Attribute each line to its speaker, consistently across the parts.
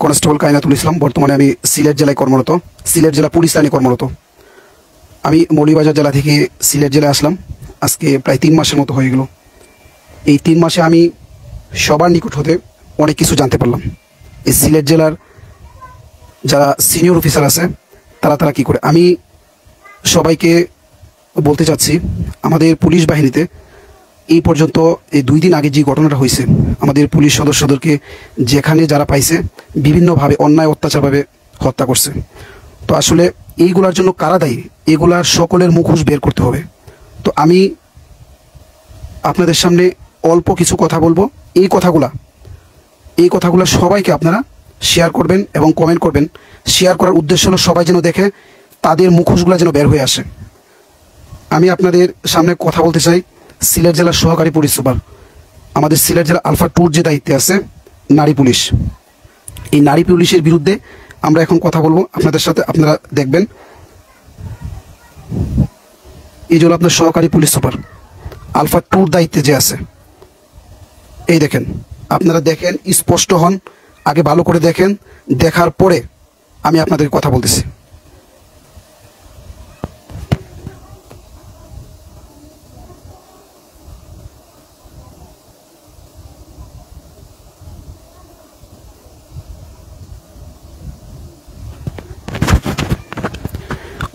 Speaker 1: Constable কায়নাতুল ইসলাম। বর্তমানে আমি সিলেট জেলায় কর্মরত, সিলেট জেলা পুলিশ লাইনে কর্মরত। আমি মৌলভীবাজার জেলা থেকে সিলেট জেলায় আসলাম আজকে প্রায় 3 মাসের মতো হয়ে গেল। এই 3 মাসে আমি সবার নিকট হতে অনেক কিছু জানতে পারলাম। এই সিলেট জেলার যারা সিনিয়র অফিসার আছে তারা কি করে। আমি সবাইকে বলতে চাচ্ছি, আমাদের পুলিশ বাহিনীতে এই পর্যন্ত এই 2 দিন আগে যে ঘটনাটা হয়েছে, আমাদের পুলিশ সদস্যদেরকে যেখানে যারা পাইছে বিভিন্নভাবে অন্যায় অত্যাচারভাবে হত্যা করছে। তো আসলে এইগুলার জন্য কারা দায়ী, এগুলার সকলের মুখোশ বের করতে হবে। তো আমি আপনাদের সামনে অল্প কিছু কথা বলবো। এই কথাগুলা সবাইকে আপনারা শেয়ার করবেন এবং কমেন্ট করবেন। শেয়ার করার উদ্দেশ্য হলো সবাই যেন দেখে, তাদের মুখোশগুলো যেন বের হয়ে আসে। আমি আপনাদের সামনে কথা বলতে চাই সিলেট জেলার সহকারী পুলিশ সুপার, আমাদের সিলেট জেলা আলফা 2 যে দায়িত্বে আছে নারী পুলিশ। এই নারী পুলিশের বিরুদ্ধে আমরা এখন কথা বলবো আপনাদের সাথে। আপনারা দেখবেন, এই জন্য আপনার সহকারী পুলিশ সুপার আলফা 2 দায়িত্বে যে আছে, এই দেখেন, আপনারা দেখেন, স্পষ্ট হন, আগে ভালো করে দেখেন, দেখার পরে আমি আপনাদের কথা বলতেছি।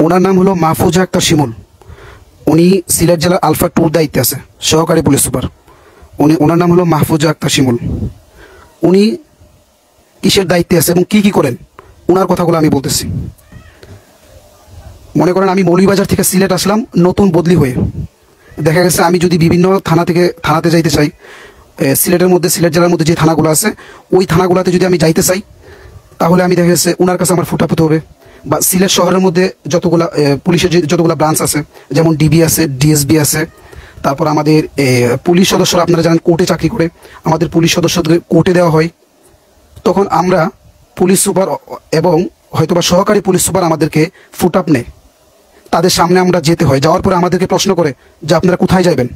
Speaker 1: ওনার নাম হলো মাহফুজা আক্তার শিমুল। উনি সিলেট জেলার আলফা 2 দায়িত্বে আছে, সহকারী পুলিশ সুপার। ওনার নাম হলো মাহফুজা আক্তার শিমুল। উনি কিসের দায়িত্বে আছে এবং কি করেন, ওনার কথাগুলো আমি বলতেছি। মনে করেন আমি মৌলভীবাজার থেকে সিলেট আসলাম নতুন বদলি হয়ে। দেখা গেছে আমি যদি বিভিন্ন থানাতে যাইতে চাই, সিলেট জেলার মধ্যে যে থানাগুলো আছে ওই থানাগুলোতে যদি আমি যাইতে চাই, তাহলে আমি দেখা গেছে ওনার কাছে আমার ফুটাফুট হবে। বা সিলেট শহরের মধ্যে যতগুলা পুলিশের যতগুলো ব্রাঞ্চ আছে, যেমন ডিবি আছে, ডিএসবি আছে, তারপর আমাদের পুলিশ সদস্যরা, আপনারা জানেন কোর্টে চাকরি করে, আমাদের পুলিশ সদস্যদের কোর্টে দেওয়া হয়। তখন আমরা পুলিশ সুপার এবং হয়তোবা সহকারী পুলিশ সুপার আমাদেরকে ফুটআপ নেয়, তাদের সামনে আমরা যেতে হয়। যাওয়ার পরে আমাদেরকে প্রশ্ন করে যে আপনারা কোথায় যাবেন,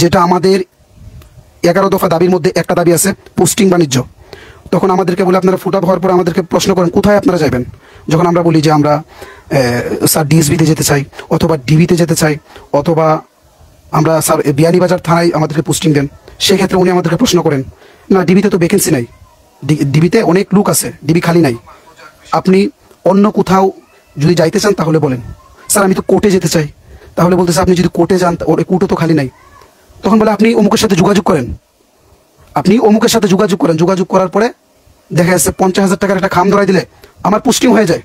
Speaker 1: যেটা আমাদের 11 দফা দাবির মধ্যে একটা দাবি আছে, পোস্টিং বাণিজ্য। তখন আমাদেরকে বলে আপনারা ফুটআপ হওয়ার পরে আমাদেরকে প্রশ্ন করেন কোথায় আপনারা যাবেন। যখন আমরা বলি যে আমরা স্যার ডিএসবিতে যেতে চাই, অথবা ডিবিতে যেতে চাই, অথবা আমরা স্যার বিয়ানীবাজার থানায় আমাদেরকে পোস্টিং দেন, সেক্ষেত্রে উনি আমাদেরকে প্রশ্ন করেন, না ডিবিতে তো ভ্যাকেন্সি নাই, ডিবিতে অনেক লোক আছে, ডিবি খালি নাই, আপনি অন্য কোথাও যদি যাইতে চান তাহলে বলেন। স্যার আমি তো কোর্টে যেতে চাই, তাহলে বলতেছে আপনি যদি কোর্টে যান, কোর্টও তো খালি নাই। তখন বলে আপনি অমুকের সাথে যোগাযোগ করেন। যোগাযোগ করার পরে দেখা যাচ্ছে 50,000 টাকার একটা খাম ধরাই দিলে আমার পোস্টিং হয়ে যায়।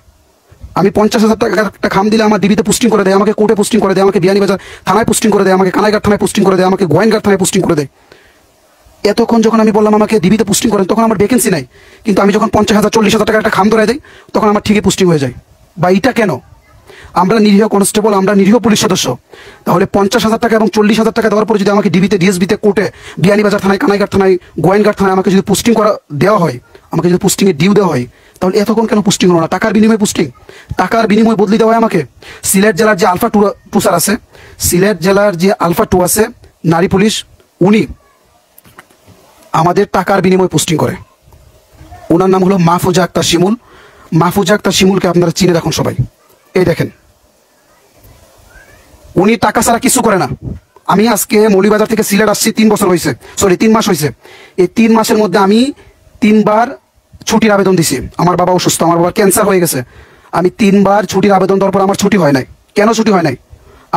Speaker 1: আমি 50,000 টাকার একটা খাম দিলে আমার ডিবিতে পোস্টিং করে দেয়, আমাকে কোর্টে পোস্টিং করে দেয়, আমাকে বিয়ানীবাজার থানায় পোস্টিং করে দেয়, আমাকে কানাইঘাট থানায় পোস্টিং করে দেয়, আমাকে গোয়েনঘাট থানায় পোস্টিং করে দেয়। এতক্ষণ যখন আমি বললাম আমাকে ডিবিতে পোস্টিং করেন, তখন আমার ভ্যাকেন্সি নাই, কিন্তু আমি যখন 50,000 40,000 টাকার একটা খাম ধরাই দেয়, তখন আমার ঠিকই পোস্টিং হয়ে যায়। বা এটা কেন? আমরা নিরীহ কনস্টেবল, আমরা নিরীহ পুলিশ সদস্য, তাহলে 50,000 টাকা এবং 40,000 টাকা দেওয়ার পরে যদি আমাকে ডিবিতে, ডিএসবিতে, কোর্টে, বিয়ানীবাজার থানায়, কানাইঘাট থানায়, গোয়েনঘাট থানায় আমাকে যদি পোস্টিং করা দেওয়া হয়, আমাকে যদি পোস্টিংয়ে ডিউ দেওয়া হয়, তাহলে এতক্ষণ কেন পোস্টিং হলো না? টাকার বিনিময়ে পোস্টিং, টাকার বিনিময়ে বদলি দেওয়া হয় আমাকে। সিলেট জেলার যে আলফা 2 স্যার আছে, সিলেট জেলার যে আলফা 2 আছে নারী পুলিশ, উনি আমাদের টাকার বিনিময়ে পোস্টিং করে। ওনার নাম হলো মাহফুজা আক্তার শিমুল। মাহফুজা আক্তার শিমুলকে আপনারা চিনে রাখুন সবাই। এই দেখেন, উনি টাকা ছাড়া কিছু করে না। আমি আজকে মৌলভীবাজার থেকে সিলেট আসছি 3 মাস হয়েছে। এই 3 মাসের মধ্যে আমি 3 বার ছুটির আবেদন দিছি। আমার বাবা অসুস্থ, আমার বাবার ক্যান্সার হয়ে গেছে। আমি 3 বার ছুটির আবেদন দেওয়ার পর আমার ছুটি হয় নাই। কেন ছুটি হয় নাই?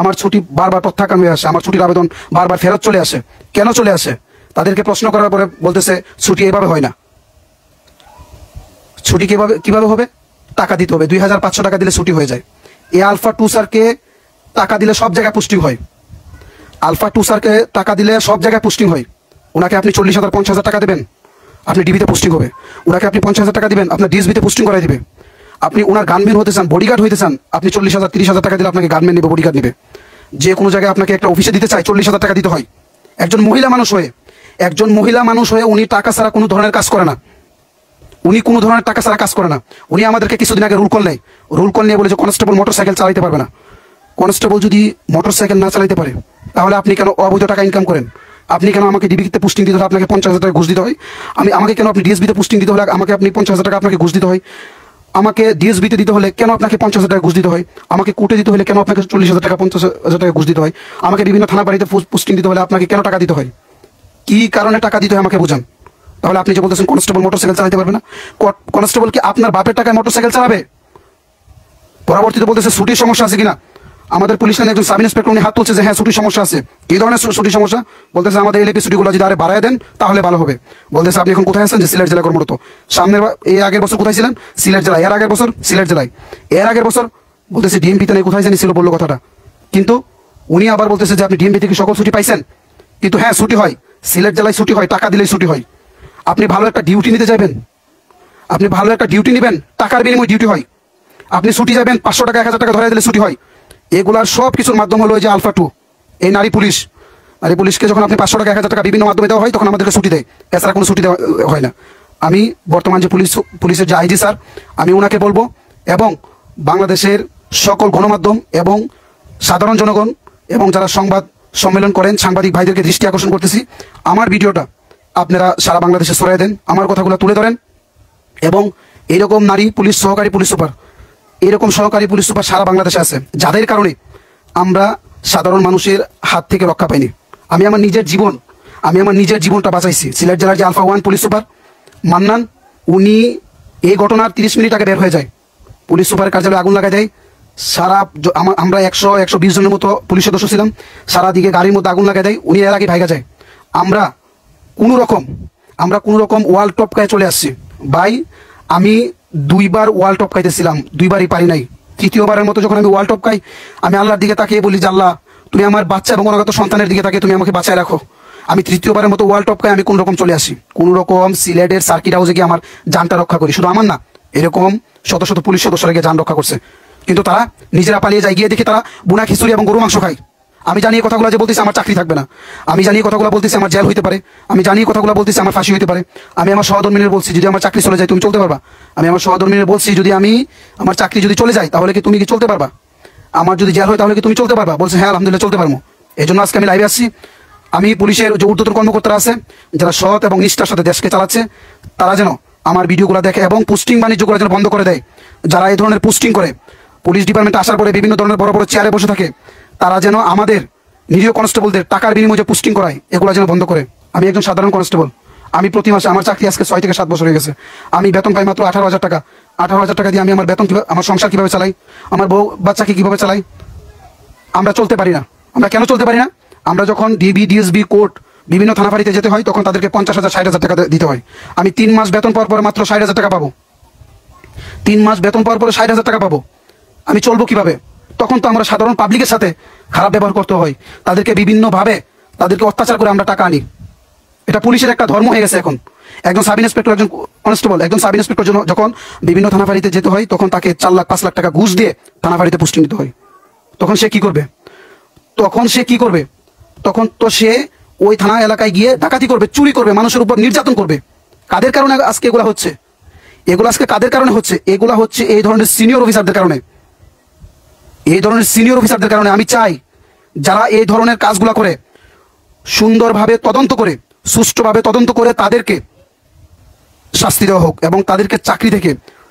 Speaker 1: আমার ছুটি বারবার প্রত্যাখ্যান হয়ে আসে, আমার ছুটির আবেদন বারবার ফেরত চলে আসে। কেন চলে আসে? তাদেরকে প্রশ্ন করার পরে বলতেছে ছুটি এভাবে হয় না। ছুটি কিভাবে হবে? টাকা দিতে হবে, 2,500 টাকা দিলে ছুটি হয়ে যায়। এই আলফা 2 স্যারকে টাকা দিলে সব জায়গায় পোস্টিং হয়। আলফা 2 স্যারকে টাকা দিলে সব জায়গায় পোস্টিং হয়। ওনাকে আপনি 40,000 50,000 টাকা দেবেন, আপনি ডিবিতে পোস্টিং হবে। ওনাকে আপনি 50,000 টাকা দিবেন, আপনার ডিএসবিতে পোস্টিং করাই দিবে। আপনি ওনার গানম্যান হতে চান, বডিগার্ড হইতে চান, আপনি 40,000 30,000 টাকা দিলে আপনাকে গানম্যান নেবে, বডিগার্ড নেবে। যে কোনো জায়গায় আপনাকে একটা অফিসে দিতে চাই, 40,000 টাকা দিতে হয়। একজন মহিলা মানুষ হয়ে উনি টাকা ছাড়া কোনো ধরনের কাজ করে না। উনি আমাদেরকে কিছুদিন আগে রুল কল নিয়ে বলে যে কনস্টেবল মোটরসাইকেল চালাইতে পারবে না। কনস্টেবল যদি মোটরসাইকেল না চালাইতে পারে, তাহলে আপনি কেন অবৈধ টাকা ইনকাম করেন? আপনি কেন আমাকে ডিবিতে পোস্টিং দিতে হলে আপনাকে 50,000 টাকা ঘুষ দিতে হয়? আমাকে কেন আপনি ডিএসবিতে পোস্টিং দিতে হলে আমাকে আপনি 50,000 টাকা আপনাকে ঘুষ দিতে হয়? আমাকে ডিএসবিতে দিতে হলে কেন আপনাকে 50,000 টাকা ঘুষ দিতে হয়? আমাকে কোর্টে দিতে হলে কেন আপনাকে 40,000 টাকা 50,000 টাকা ঘুষ দিতে হয়? আমাকে বিভিন্ন থানা বাড়িতে পোস্টিং দিতে হলে আপনাকে কেন টাকা দিতে হয়? কি কারণে টাকা দিতে হয় আমাকে বোঝান। তাহলে আপনি যে বলতেছেন কনস্টেবল মোটরসাইকেল চালাতে পারবে না, কনস্টেবল কি আপনার বাপের টাকায় মোটরসাইকেল চালাবে? পরবর্তীতে বলতেছে ছুটির সমস্যা আছে কিনা। আমাদের পুলিশ লাইনে একজন সাব ইন্সপেক্টর উনি হাত তুলছে যে হ্যাঁ ছুটির সমস্যা আছে। কি ধরনের ছুটির সমস্যা? বলতেছে আমাদের এলএপি ছুটিগুলো যদি আরে বাড়ায় দেন তাহলে ভালো হবে। বলতেছে আপনি এখন কোথায় আছেন? যে সিলেট জেলা কর্মরত। সামনের আগের বছর কোথায় ছিলেন? সিলেট জেলায়। এর আগের বছর সিলেট জেলায়। এর আগের বছর বলতেছে ডিএমপিতে নেই, কোথায় জানি ছিল বললো কথাটা। কিন্তু উনি আবার বলতেছে যে আপনি ডিএমপি থেকে সকল ছুটি পাইছেন। কিন্তু হ্যাঁ ছুটি হয়, সিলেট জেলায় ছুটি হয়, টাকা দিলেই ছুটি হয়। আপনি ভালো একটা ডিউটি নিতে যাবেন, আপনি ভালো একটা ডিউটি নেবেন, টাকার বিনিময়ে ডিউটি হয়। আপনি ছুটি যাবেন 500 টাকা 1000 টাকা ধরে দিলে ছুটি হয়। এগুলার সব কিছুর মাধ্যম হলো যে আলফা 2 এই নারী পুলিশকে যখন আপনি 500 টাকা 1000 টাকা বিভিন্ন মাধ্যমে দেওয়া হয় তখন আমাদেরকে ছুটি দেয়, এছাড়া কোনো ছুটি দেওয়া হয় না। আমি বর্তমান যে পুলিশের যে আইজি স্যার, আমি ওনাকে বলবো এবং বাংলাদেশের সকল গণমাধ্যম এবং সাধারণ জনগণ এবং যারা সংবাদ সম্মেলন করেন সাংবাদিক ভাইদেরকে দৃষ্টি আকর্ষণ করতেছি, আমার ভিডিওটা আপনারা সারা বাংলাদেশে ছড়াই দেন, আমার কথাগুলো তুলে ধরেন এবং এরকম নারী পুলিশ সহকারী পুলিশ সুপার, এরকম সহকারী পুলিশ সুপার সারা বাংলাদেশে আছে, যাদের কারণে আমরা সাধারণ মানুষের হাত থেকে রক্ষা পাইনি। আমি আমার নিজের জীবনটা বাঁচাইছি। সিলেট জেলার যে আলফা 1 পুলিশ সুপার মান্নান, উনি এই ঘটনার 30 মিনিট আগে বের হয়ে যায়, পুলিশ সুপারের কার্যালয়ে আগুন লাগাই দেয়। আমরা 100-120 জনের মতো পুলিশ সদস্য ছিলাম, সারা দিকে গাড়ির মধ্যে আগুন লাগাই দেয়, উনি এর আগে ভাইগা যায়। আমরা কোনো রকম ওয়াল টপকায় চলে আসছি ভাই। আমি 2বার ওয়াল টপকাইতেছিলাম, 2বারই পারি নাই। তৃতীয়বারের মতো যখন আমি ওয়াল টপকাই, আমি আল্লাহর দিকে তাকিয়ে বলি যে আল্লাহ তুমি আমার বাচ্চা এবং অনাগত সন্তানের দিকে তাকিয়ে তুমি আমাকে বাঁচায় রাখো। আমি তৃতীয়বারের মতো ওয়াল টপকাই আমি কোন রকম চলে আসি, কোন রকম সিলেটের সার্কিট হাউসে গিয়ে আমার জানটা রক্ষা করি। শুধু আমার না, এরকম শত শত পুলিশ সদস্যরা গিয়ে জান রক্ষা করছে, কিন্তু তারা নিজেরা পালিয়ে যায়। গিয়ে দেখি তারা বুনা খিচুড়ি এবং গরু মাংস খায়। আমি জানি এই কথাগুলো যে বলতেছি আমার চাকরি থাকবে না, আমি জানি এই কথাগুলো বলতেছি আমার জেল হইতে পারে, আমি জানি এই কথাগুলো বলতেছি আমার ফাঁসি হইতে পারে। আমি আমার সহধর্মিনীর বলছি যদি আমার চাকরি চলে যায় তুমি চলতে পারবা। আমি আমার সহধর্মিনীর বলছি যদি আমার চাকরি যদি চলে যায় তাহলে কি তুমি কি চলতে পারবা? আমার যদি জেল হয় তাহলে কি তুমি চলতে পারবা? বলছে হ্যাঁ আলহামদুলিল্লাহ চলতে পারবো। এই জন্য আজকে আমি লাইভে আসছি। আমি পুলিশের যে ঊর্ধ্বতন কর্মকর্তারা আছে যারা সৎ এবং নিষ্ঠার সাথে দেশকে চালাচ্ছে, তারা যেন আমার ভিডিওগুলো দেখে এবং পোস্টিং বাণিজ্যগুলো যেন বন্ধ করে দেয়। যারা এই ধরনের পোস্টিং করে পুলিশ ডিপার্টমেন্টে আসার পরে বিভিন্ন ধরনের বড় বড় চেয়ারে বসে থাকে, তারা যেন আমাদের নিরীহ কনস্টেবলদের টাকার বিনিময়ে যে পোস্টিং করায় এগুলো যেন বন্ধ করে। আমি একজন সাধারণ কনস্টেবল, আমি প্রতি মাসে, আমার চাকরি আজকে 6 থেকে 7 বছর হয়ে গেছে, আমি বেতন পাই মাত্র 18,000 টাকা। 18,000 টাকা দিয়ে আমি আমার বেতন আমার সংসার কিভাবে চালাই, আমার বউ বাচ্চাকে কিভাবে চালাই? আমরা চলতে পারি না। আমরা কেন চলতে পারি না? আমরা যখন ডিবি ডিএসবি কোর্ট বিভিন্ন থানা বাড়িতে যেতে হয় তখন তাদেরকে 50,000 60,000 টাকা দিতে হয়। আমি 3 মাস বেতন পাওয়ার পরে মাত্র 60,000 টাকা পাবো। 3 মাস বেতন পাওয়ার পরে 60,000 টাকা পাবো। আমি চলবো কিভাবে? তখন তো আমরা সাধারণ পাবলিকের সাথে খারাপ ব্যবহার করতে হয়, তাদেরকে বিভিন্নভাবে তাদেরকে অত্যাচার করে আমরা টাকা আনি। এটা পুলিশের একটা ধর্ম হয়ে গেছে এখন। একজন সাব ইন্সপেক্টর, একজন কনস্টেবল, একজন সাব ইন্সপেক্টর যখন বিভিন্ন থানা ফাঁড়িতে যেতে হয় তখন তাকে 4 লাখ 5 লাখ টাকা ঘুষ দিয়ে থানা ফাঁড়িতে পোস্টিং দিতে হয়। তখন সে কি করবে? তখন তো সে ওই থানা এলাকায় গিয়ে ডাকাতি করবে, চুরি করবে, মানুষের উপর নির্যাতন করবে। কাদের কারণে আজকে এগুলা হচ্ছে? এগুলো আজকে কাদের কারণে হচ্ছে? এগুলা হচ্ছে এই ধরনের সিনিয়র অফিসারদের কারণে। আমি চাই যারা এই ধরনের কাজগুলা করে সুন্দরভাবে তদন্ত করে, সুষ্ঠুভাবে তদন্ত করে তাদেরকে শাস্তি দেওয়া হোক এবং তাদেরকে চাকরি থেকে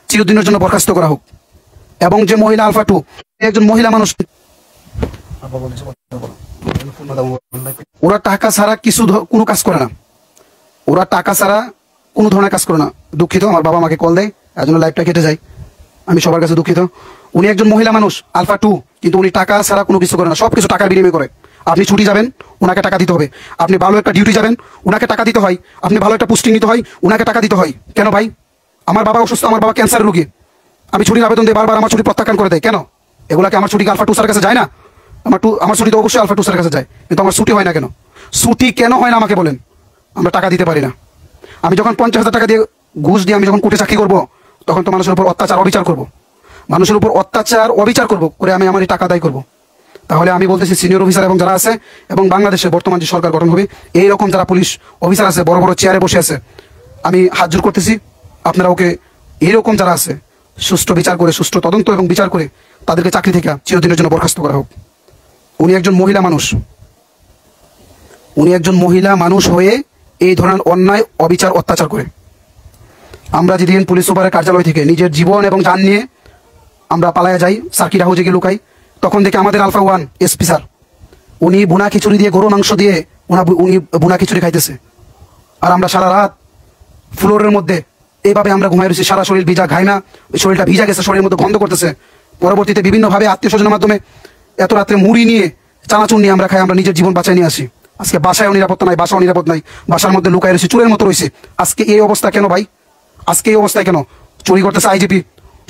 Speaker 1: চিরদিনের জন্য বরখাস্ত করা হোক। এবং যে মহিলা আলফা 2 একজন মহিলা মানুষ, ওরা টাকা ছাড়া কোনো কাজ করে না, ওরা টাকা ছাড়া কোনো ধরনের কাজ করে না। দুঃখিত, আমার বাবা আমাকে কল দেয়, এর জন্য লাইভটা কেটে যায়, আমি সবার কাছে দুঃখিত। উনি একজন মহিলা মানুষ আলফা 2, কিন্তু উনি টাকা ছাড়া কোনো কিছু করে না, সবকিছু টাকার বিনিময়ে করে। আপনি ছুটি যাবেন, ওনাকে টাকা দিতে হবে। আপনি ভালো একটা ডিউটি যাবেন, ওনাকে টাকা দিতে হয়। আপনি ভালো একটা পোস্টিং নিতে হয়, ওনাকে টাকা দিতে হয়। কেন ভাই? আমার বাবা অসুস্থ, আমার বাবা ক্যান্সার রোগী, আমি ছুটির আবেদন দিই, বারবার আমার ছুটি প্রত্যাখ্যান করে দেয়। কেন? এগুলাকে আমার ছুটি আলফা 2 স্যারের কাছে যায় না? আমার ছুটি তো অবশ্যই আলফা 2 স্যারের কাছে যায়, কিন্তু আমার ছুটি হয় না কেন? ছুটি কেন হয় না আমাকে বলেন? আমরা টাকা দিতে পারি না। আমি যখন 50,000 টাকা দিয়ে ঘুষ দিয়ে আমি যখন কোর্টে চাকরি করবো তখন তো মানুষের উপর অত্যাচার অবিচার করবো, করে আমি আমার টাকা আদায় করবো। তাহলে আমি বলতেছি সিনিয়র অফিসার এবং যারা আছে এবং বাংলাদেশে বর্তমান যে সরকার গঠন হবে এইরকম যারা পুলিশ অফিসার আছে, বড় বড় চেয়ারে বসে আছে, আমি হাত জোর করতেছি আপনারা ওকে এইরকম যারা আছে সুষ্ঠু বিচার করে, সুষ্ঠু তদন্ত এবং বিচার করে তাদেরকে চাকরি থেকে চিরদিনের জন্য বরখাস্ত করা হোক। উনি একজন মহিলা মানুষ, উনি একজন মহিলা মানুষ হয়ে এই ধরনের অন্যায় অবিচার অত্যাচার করে। আমরা যেদিন পুলিশ সুপারের কার্যালয় থেকে নিজের জীবন এবং জান নিয়ে আমরা পালায়া যাই, সার্কিট হাউসে গিয়ে লুকাই, তখন দেখে আমাদের আলফা 1 এসপি স্যার উনি বোনা খিচুড়ি দিয়ে, গরু মাংস দিয়ে উনি বোনা খিচুড়ি খাইতেছে, আর আমরা সারা রাত ফ্লোরের মধ্যে এইভাবে আমরা ঘুমাই রয়েছি, সারা শরীর ভিজা, ঘাইনা শরীরটা ভিজা গেছে, শরীরের মধ্যে গন্ধ করতেছে। পরবর্তীতে বিভিন্নভাবে আত্মীয় স্বজনের মাধ্যমে এত রাত্রে মুড়ি নিয়ে, চানাচুর নিয়ে আমরা খাই, আমরা নিজের জীবন বাঁচাই নিয়ে আসি। আজকে বাসায়ও নিরাপত্তা নাই, বাসাও নিরাপদ নাই, বাসার মধ্যে লুকাই রয়েছে, চুরের মতো রয়েছে। আজকে এই অবস্থা কেন ভাই? আজকে এই অবস্থায় কেন? চুরি করতেছে আইজিপি,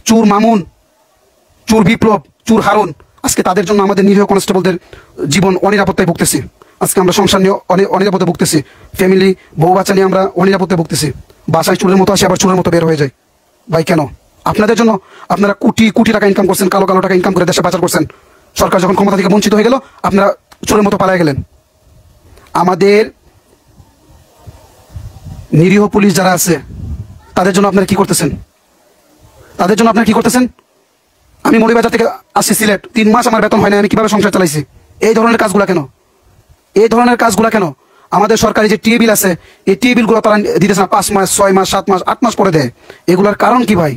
Speaker 1: চুর মামুন, চুর বিপ্লব, চুর হারুন। আজকে তাদের জন্য আমাদের নিরীহ কনস্টেবলদের জীবন অনিরাপত্তায় ভুগতেছি। আজকে আমরা সংসার নিয়ে অনিরাপদে ভুগতেছি, ফ্যামিলি বউ বাচ্চা নিয়ে আমরা অনিরাপদে ভুগতেছি। বাসায় চুরের মতো আসি, আবার চুরের মতো বের হয়ে যায়। ভাই কেন? আপনাদের জন্য আপনারা কোটি কোটি টাকা ইনকাম করছেন, কালো কালো টাকা ইনকাম করে দেশে পাচার করছেন। সরকার যখন ক্ষমতা থেকে বঞ্চিত হয়ে গেল, আপনারা চোরের মতো পালায় গেলেন। আমাদের নিরীহ পুলিশ যারা আছে তাদের জন্য আপনারা কি করতেছেন? তাদের জন্য আপনারা কি করতেছেন? আমি মৌলভীবাজার থেকে আসছি সিলেট, 3 মাস আমার বেতন হয় না, আমি কিভাবে সংসার চালাইছি? এই ধরনের কাজগুলা কেন? এই ধরনের কাজগুলা কেন? আমাদের সরকারি যে টিএ বিল আছে, এই টিএ বিলগুলো তারা দিতেছে না, 5 মাস, 6 মাস, 7 মাস, 8 মাস পরে দেয়। এগুলার কারণ কি ভাই?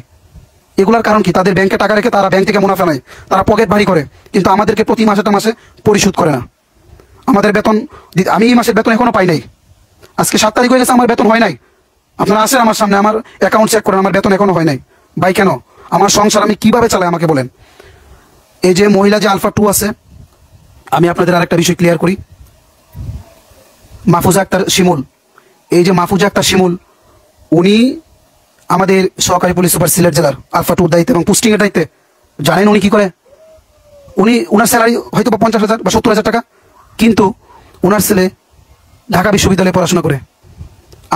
Speaker 1: এগুলার কারণ কি? তাদের ব্যাংকে টাকা রেখে তারা ব্যাংক থেকে মুনাফা নেয়, তারা পকেট ভারী করে, কিন্তু আমাদেরকে প্রতি মাসে পরিশোধ করে না। আমাদের বেতন, আমি এই মাসের বেতন এখনো পাই নাই। আজকে 7 তারিখ হয়ে গেছে, আমার বেতন হয় নাই। আপনারা আসেন আমার সামনে, আমার অ্যাকাউন্ট চেক করেন, আমার বেতন এখনো হয় নাই। ভাই কেন? আমার সংসার আমি কিভাবে চালাই আমাকে বলেন। এই যে মহিলা যে আলফা 2 আছে, আমি আপনাদের আরেকটা বিষয় ক্লিয়ার করি। মাহফুজা আক্তার শিমুল, এই যে মাহফুজা আক্তার শিমুল, উনি আমাদের সহকারী পুলিশ সুপার সিলেট জেলার আলফা 2 দায়িত্বে এবং পোস্টিং এর দায়িত্বে। জানেন উনি কি করে? উনার স্যালারি হয়তো 50,000 বা 70,000 টাকা, কিন্তু ওনার ছেলে ঢাকা বিশ্ববিদ্যালয়ে পড়াশোনা করে।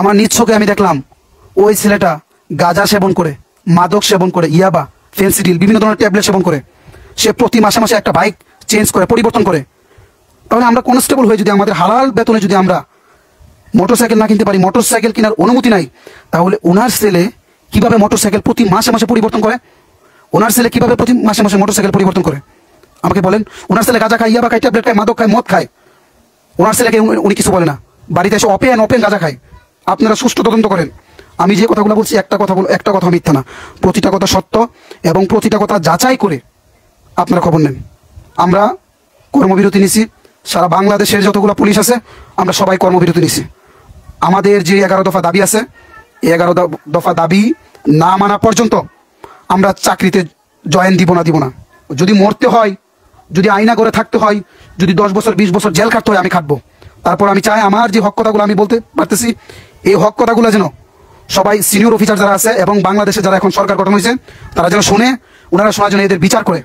Speaker 1: আমার নিজ চোখে আমি দেখলাম ওই ছেলেটা গাঁজা সেবন করে, মাদক সেবন করে, ইয়াবা, ফেন্সিডিল, বিভিন্ন ধরনের ট্যাবলেট সেবন করে। সে প্রতি মাসে মাসে একটা বাইক চেঞ্জ করে, পরিবর্তন করে। তাহলে আমরা কনস্টেবল হয়ে যদি আমাদের হালাল বেতনে যদি আমরা মোটরসাইকেল না কিনতে পারি, মোটরসাইকেল কেনার অনুমতি নাই, তাহলে ওনার ছেলে কিভাবে মোটরসাইকেল প্রতি মাসে মাসে পরিবর্তন করে? ওনার ছেলে কিভাবে প্রতি মাসে মাসে মোটরসাইকেল পরিবর্তন করে? আমাকে বলেন। ওনার ছেলে গাঁজা খায়, ইয়াবা খায়, ট্যাবলেট খায়, মাদক খায়, মদ খায়। ওনার ছেলেকে উনি কিছু বলে না, বাড়িতে এসে ওপেন গাঁজা খায়। আপনারা সুষ্ঠু তদন্ত করেন। আমি যে কথাগুলো বলছি, একটা কথা মিথ্যা না, প্রতিটা কথা সত্য, এবং প্রতিটা কথা যাচাই করে আপনারা খবর নেন। আমরা কর্মবিরতি নিছি, সারা বাংলাদেশের যতগুলো পুলিশ আছে আমরা সবাই কর্মবিরতি নিছি। আমাদের যে 11 দফা দাবি আছে, এই 11 দফা দাবি না মানা পর্যন্ত আমরা চাকরিতে জয়েন দিব না। যদি মরতে হয়, যদি আয়না করে থাকতে হয়, যদি 10 বছর 20 বছর জেল খাটতে হয়, আমি খাটবো। তারপর আমি চাই আমার যে হক কথাগুলো আমি বলতে পারতেছি, এই হক কথাগুলো যেন সবাই সিনিয়র অফিসার যারা আছে এবং বাংলাদেশে যারা এখন সরকার গঠন হয়েছে তারা যেন শুনে, ওনারা শোনার জন্য এদের বিচার করে।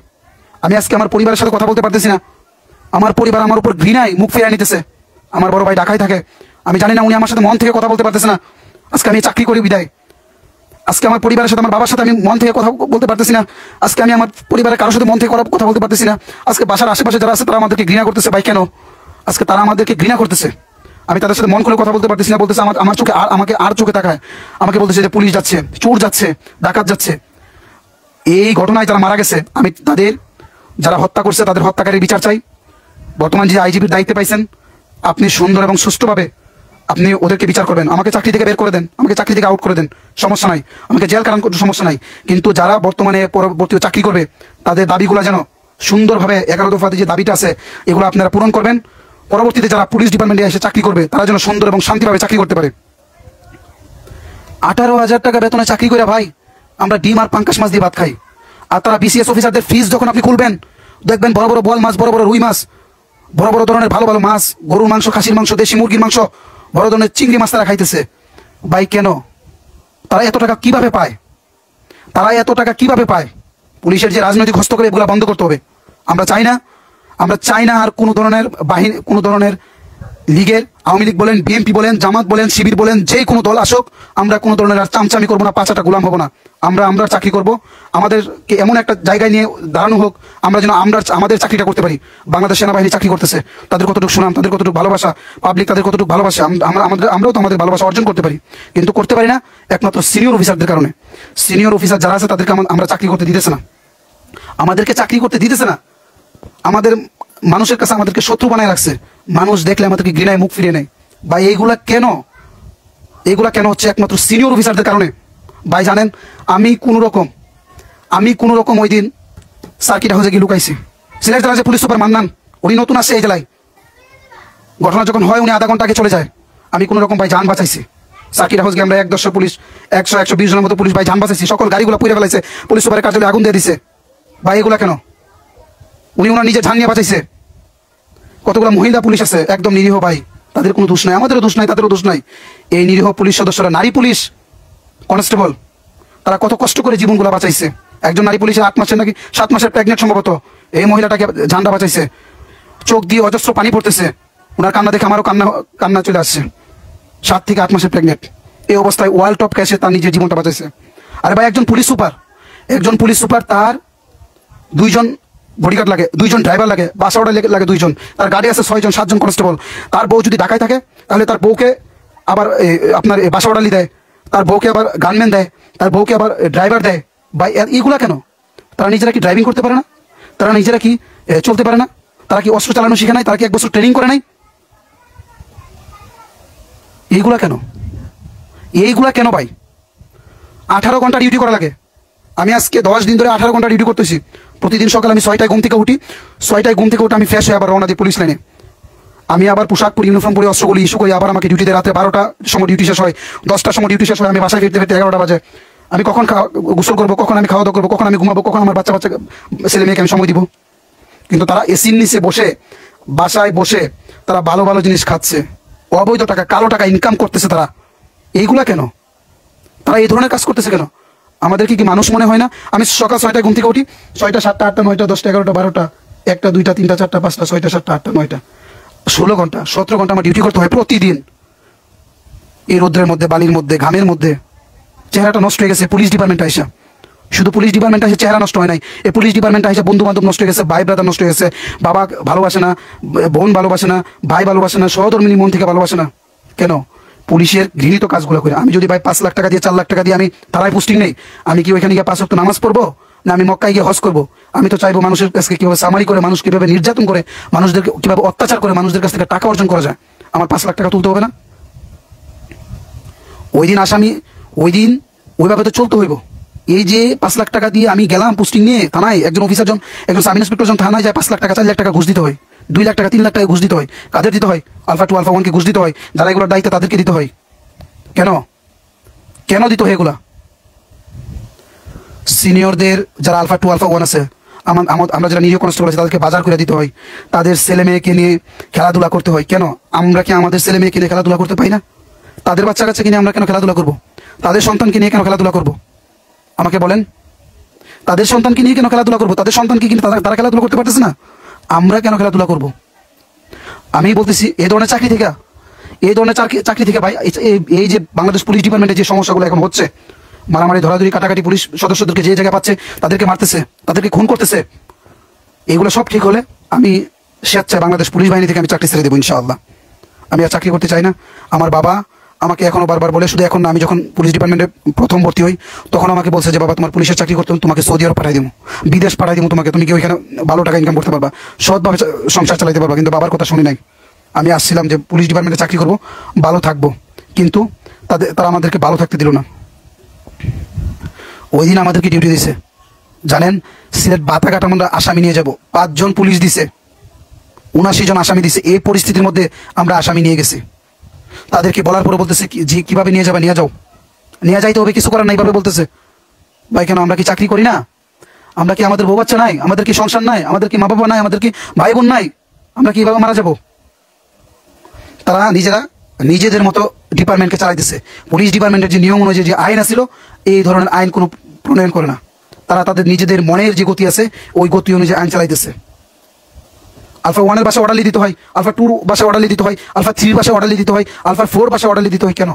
Speaker 1: আমি আজকে আমার পরিবারের সাথে কথা বলতে পারতেছি না। আমার পরিবার আমার উপর ঘৃণায় মুখ ফিরিয়ে নিতেছে। আমার বড় ভাই ঢাকায় থাকে, আমি জানি না উনি আমার সাথে মন থেকে কথা বলতে পারতেছে না। আজকে আমি চাকরি করি বিদায়, আজকে আমার পরিবারের সাথে, আমার বাবার সাথে আমি মন থেকে কথা বলতে পারতেছি না। আজকে আমি আমার পরিবারের কারোর সাথে মন থেকে কথা বলতে পারতেছি না। আজকে বাসার আশেপাশে যারা আছে তারা আমাদেরকে ঘৃণা করতেছে। ভাই কেন? আজকে তারা আমাদেরকে ঘৃণা করতেছে। আমি তাদের সাথে মন খুলে কথা বলতে পারতেছি না। বলতেছে আমার চোখে, আমাকে আর চোখে তাকায়, আমাকে বলতেছে যে পুলিশ যাচ্ছে, চোর যাচ্ছে, ডাকাত যাচ্ছে। এই ঘটনায় যারা মারা গেছে, আমি তাদের, যারা হত্যা করছে তাদের হত্যাকারীর বিচার চাই। বর্তমান যে আইজিপির দায়িত্বে পাইছেন, আপনি সুন্দর এবং সুষ্ঠুভাবে আপনি ওদেরকে বিচার করবেন। আমাকে চাকরি থেকে বের করে দেন, আমাকে চাকরি থেকে আউট করে দেন, সমস্যা নাই। আমাকে জেল কারণ করতে সমস্যা নাই, কিন্তু যারা বর্তমানে পরবর্তী চাকরি করবে তাদের দাবিগুলো যেন সুন্দরভাবে, 11 দফাতে যে দাবিটা আছে এগুলো আপনারা পূরণ করবেন। পরবর্তীতে যারা পুলিশ ডিপার্টমেন্টে এসে চাকরি করবে তারা যেন সুন্দর এবং শান্তিভাবে চাকরি করতে পারে। 18,000 টাকা বেতনে চাকরি করে ভাই আমরা ডিম আর পাঙ্কাশ মাছ দিয়ে ভাত খাই। আর তারা বিসিএস অফিসারদের ফিস যখন আপনি খুলবেন, দেখবেন বড় বড় বোয়াল মাছ, বড় বড় রুই মাছ, বড় বড় ধরনের ভালো ভালো মাছ, গরুর মাংস, খাসির মাংস, দেশি মুরগির মাংস, বড় ধরনের চিংড়ি মাছ তারা খাইতেছে। ভাই কেন? তারা এত টাকা কিভাবে পায়? পুলিশের যে রাজনৈতিক হস্তক্ষেপ, এগুলো বন্ধ করতে হবে। আমরা চাই না আর কোনো ধরনের বাহিনী, কোনো ধরনের লীগের, আওয়ামী লীগ বলেন, বিএনপি বলেন, জামাত বলেন, শিবির বলেন, যে কোনো দল আসুক, আমরা কোনো ধরনের আর চামচামি করবো না, পাঁচাটা গোলাম হবো না। আমরা চাকরি করব। আমাদেরকে এমন একটা জায়গায় নিয়ে দাঁড়ানো হোক, আমরা যেন আমাদের চাকরিটা করতে পারি। বাংলাদেশ সেনাবাহিনী চাকরি করতেছে, তাদের কতটুকু সুনাম, তাদের কতটুকু ভালোবাসা, পাবলিক তাদের কতটুকু ভালোবাসা, আমরাও তো আমাদের ভালোবাসা অর্জন করতে পারি, কিন্তু করতে পারি না একমাত্র সিনিয়র অফিসারদের কারণে। সিনিয়র অফিসার যারা আছে তাদেরকে আমরা চাকরি করতে দিতেছে না, আমাদেরকে চাকরি করতে দিতেছে না। আমাদের মানুষের কাছে আমাদেরকে শত্রু বানায় রাখছে, মানুষ দেখলে আমাদেরকে ঘৃণায় মুখ ফিরিয়ে নেয়। ভাই এইগুলা কেন? এইগুলা কেন হচ্ছে? একমাত্র সিনিয়র অফিসারদের কারণে। ভাই জানেন, আমি কোনো রকম ওই দিন সার্কিট হাউসে গিয়ে লুকাইছি। সিলেট জেলার যে পুলিশ সুপার মান্নান, উনি নতুন আসছে এই জেলায়, ঘটনা যখন হয় উনি আধা ঘন্টা আগে চলে যায়। আমি কোনো রকম ভাই যান বাঁচাইছি। সার্কিট হাউস গিয়ে আমরা 110 পুলিশ, 100-120 জনের মতো পুলিশ ভাই যান বাঁচাইছি। সকল গাড়িগুলো পুড়ে ফেলাইছে, পুলিশ সুপারের কার্যালয়ে আগুন দিয়ে দিছে। ভাই এগুলা কেন? উনি ওনার নিজে যান নিয়ে বাঁচাইছে। কতগুলো মহিলা পুলিশ আছে একদম নিরীহ ভাই, তাদের কোনো দোষ নাই, আমাদেরও দোষ নাই, তাদেরও দোষ নাই। এই নিরীহ পুলিশ সদস্যরা, নারী পুলিশ কনস্টেবল, তারা কত কষ্ট করে জীবনগুলো বাঁচাইছে। একজন নারী পুলিশের 8 মাসের নাকি 7 মাসের প্রেগনেন্ট সম্ভবত, এই মহিলাটাকে ঝান্ডা বাঁচাইছে। চোখ দিয়ে অজস্র পানি পড়তেছে, ওনার কান্না দেখে আমারও কান্না চলে আসছে। 7 থেকে 8 মাসের প্রেগনেন্ট, এই অবস্থায় ওয়ার্ল্ড টপ ক্যাশে তার নিজের জীবনটা বাঁচাইছে। আরে ভাই একজন পুলিশ সুপার তার 2জন বডিগার্ড লাগে, 2জন ড্রাইভার লাগে, বাসা ওটা লাগে 2জন, তার গাড়ি আছে 6জন 7জন কনস্টেবল। তার বউ যদি ঢাকায় থাকে তাহলে তার বউকে আবার আপনার বাসা ওড়ালি দেয়, তার বউকে আবার গানম্যান দেয়, তার বউকে আবার ড্রাইভার দেয়। ভাই এইগুলা কেন? তারা নিজেরা কি ড্রাইভিং করতে পারে না? তারা নিজেরা কি চলতে পারে না? তারা কি অস্ত্র চালানো শিখে নাই? তারা কি 1 বছর ট্রেনিং করে নাই? এইগুলা কেন ভাই? 18 ঘন্টা ডিউটি করা লাগে। আমি আজকে 10 দিন ধরে 18 ঘন্টা ডিউটি করতেছি। প্রতিদিন সকালে আমি 6টায় ঘুম থেকে উঠি, 6টায় ঘুম থেকে উঠে আমি ফ্রেশ হয়ে আবার রওনা দিই পুলিশ লাইনে। আমি আবার পোশাক পরি, ইউনিফর্ম পরি, অস্ত্রগুলি ইস্যু করি, আবার আমাকে ডিউটিতে রাতে 12টার সময় ডিউটি শেষ হয়, 10টার সময় ডিউটি শেষ হয়। আমি বাসায় ফিরতে 11টা বাজে। আমি কখন গোসল করবো, কখন আমি খাওয়া দাওয়া করবো, কখন আমি ঘুমাবো, কখন আমার বাচ্চা ছেলে মেয়েকে আমি সময় দিব? কিন্তু তারা এসির নিচে বসে, বাসায় বসে তারা ভালো ভালো জিনিস খাচ্ছে, অবৈধ টাকা, কালো টাকা ইনকাম করতেছে। তারা এইগুলা কেন? তারা এই ধরনের কাজ করতেছে কেন? আমাদেরকে কি মানুষ মনে হয় না? আমি সকাল 6টায় ঘুম থেকে উঠি, 6টা 7টা 8টা 9টা 10টা 11টা 12টা 1টা 2টা 3টা 4টা 5টা 6টা 7টা 8টা 9টা 16 ঘন্টা 17 ঘন্টা আমার ডিউটি করতে হয় প্রতিদিন। এই রোদ্রের মধ্যে, বালির মধ্যে, ঘামের মধ্যে চেহারাটা নষ্ট হয়ে গেছে। পুলিশ ডিপার্টমেন্টে আসা, শুধু পুলিশ ডিপার্টমেন্টে এসে চেহারা নষ্ট হয় নাই, এই পুলিশ ডিপার্টমেন্টে এসে বন্ধু বান্ধব নষ্ট হয়ে গেছে, ভাই ব্রাদার নষ্ট হয়ে গেছে, বাবা ভালোবাসে না, বোন ভালোবাসে না, ভাই ভালোবাসে না, সহধর্মিনী মন থেকে ভালোবাসে না। কেন? পুলিশের ঘৃণিত কাজগুলো করে। আমি যদি ভাই 5 লাখ টাকা দিয়ে 4 লাখ টাকা দিয়ে আমি তারাই পোস্টিং নেই, আমি কি ওইখানে গিয়ে 5 ওয়াক্ত নামাজ পড়বো, না আমি মক্কায় গিয়ে হজ করবো? আমি তো চাইবো মানুষের কাছে কিভাবে সামারি করে, মানুষ কিভাবে নির্যাতন করে, মানুষদেরকে কিভাবে অত্যাচার করে মানুষদের কাছ থেকে টাকা অর্জন করা যায়। আমার 5 লাখ টাকা তুলতে হবে না? ওই দিন ওইভাবে তো চলতে হইব। এই যে 5 লাখ টাকা দিয়ে আমি গেলাম পোস্টিং নিয়ে থানায়, একজন অফিসার একজন সাব ইন্সপেক্টর থানায় যায় 5 লাখ টাকা 4 লাখ টাকা ঘুষ দিতে হয়, 2 লাখ টাকা 3 লাখ টাকা ঘুষ দিতে হয়। কাদের দিতে হয়? আলফা 2 আলফা 1কে ঘুষ দিতে হয়, যারা এগুলোর দায়িত্ব তাদেরকে দিতে হয়। কেন দিতে হয় এগুলা? সিনিয়রদের যারা আলফা 2 আলফা 1 আছে, আমরা যারা নিরীহ কনস্টেবল আছে, তাদেরকে বাজার করে দিতে হয়, তাদের ছেলে মেয়েকে নিয়ে খেলাধুলা করতে হয়। কেন? আমরা কি আমাদের ছেলে মেয়েকে নিয়ে খেলাধুলা করতে পাই না? তাদের বাচ্চা কাচ্চাকে নিয়ে আমরা কেন খেলাধুলা করবো? তাদের সন্তানকে নিয়ে কেন খেলাধুলা করবো? আমাকে বলেন, তাদের সন্তানকে নিয়ে কেন খেলাধুলা করবো? তাদের সন্তানকে কিন্তু তারা খেলাধুলা করতে পারতেছে না, আমরা কেন খেলাধুলা করবো? আমি বলতেছি এই ধরনের চাকরি থেকে ভাই, এই যে বাংলাদেশ পুলিশ ডিপার্টমেন্টে যে সমস্যাগুলো এখন হচ্ছে, মারামারি, ধরাধরি, কাটাকাটি, পুলিশ সদস্যদেরকে যে জায়গায় পাচ্ছে তাদেরকে মারতেছে, তাদেরকে খুন করতেছে, এগুলো সব ঠিক হলে আমি স্বেচ্ছায় বাংলাদেশ পুলিশ বাহিনী থেকে আমি চাকরি ছেড়ে দেবো ইনশাআল্লাহ। আমি আর চাকরি করতে চাই না। আমার বাবা আমাকে এখনো বারবার বলে, শুধু এখন না, আমি যখন পুলিশ ডিপার্টমেন্টে প্রথম ভর্তি হই তখন আমাকে বলছে যে বাবা, তোমার পুলিশের চাকরি করতে তোমাকে সৌদি আরব পাঠাই দেবো, বিদেশ পাঠাই দেবো তোমাকে, তুমি কি ওইখানে ভালো টাকা ইনকাম করতে পারবা, সৎভাবে সংসার চালাতে পারবা। কিন্তু বাবার কথা শুনি নাই। আমি আসছিলাম যে পুলিশ ডিপার্টমেন্টে চাকরি করব, ভালো থাকবো, কিন্তু তারা আমাদেরকে ভালো থাকতে দিল না। ওই দিন আমাদেরকে ডিউটি দিছে, জানেন, সিলেট বাতাঘাট আমরা আসামি নিয়ে যাব, 5 জন পুলিশ দিছে, 79 জন আসামি দিছে। এই পরিস্থিতির মধ্যে আমরা আসামি নিয়ে গেছি। তাদেরকে বলার পরে বলতেছে যে কিভাবে নিয়ে যাবে, নিয়ে যাও, নিয়ে যাইতে হবে, কিছু করার নাই ভাবে বলতেছে। ভাই কেন? আমরা কি চাকরি করি না? আমরা কি আমাদের বউ বাচ্চা নাই? আমাদের কি সংসার নাই? আমাদের কি মা বাবা নাই? আমাদের কি ভাই বোন নাই? আমরা কিভাবে মারা যাব? তারা নিজেদের মতো ডিপার্টমেন্টকে চালাইতেছে। পুলিশ ডিপার্টমেন্টের যে নিয়ম অনুযায়ী যে আইন আছিল, এই ধরনের আইন কোনো প্রণয়ন করে না। তারা তাদের নিজেদের মনের যে গতি আছে ওই গতি অনুযায়ী আইন চালাইতেছে। আলফা 1 এর বাসা অর্ডার দিতে হয়, আলফা 2 বাসা অর্ডার দিতে হয়, আলফা 3 বাসা অর্ডার দিতে হয়, আলফা 4 বাসা অর্ডার দিতে হয়। কেন?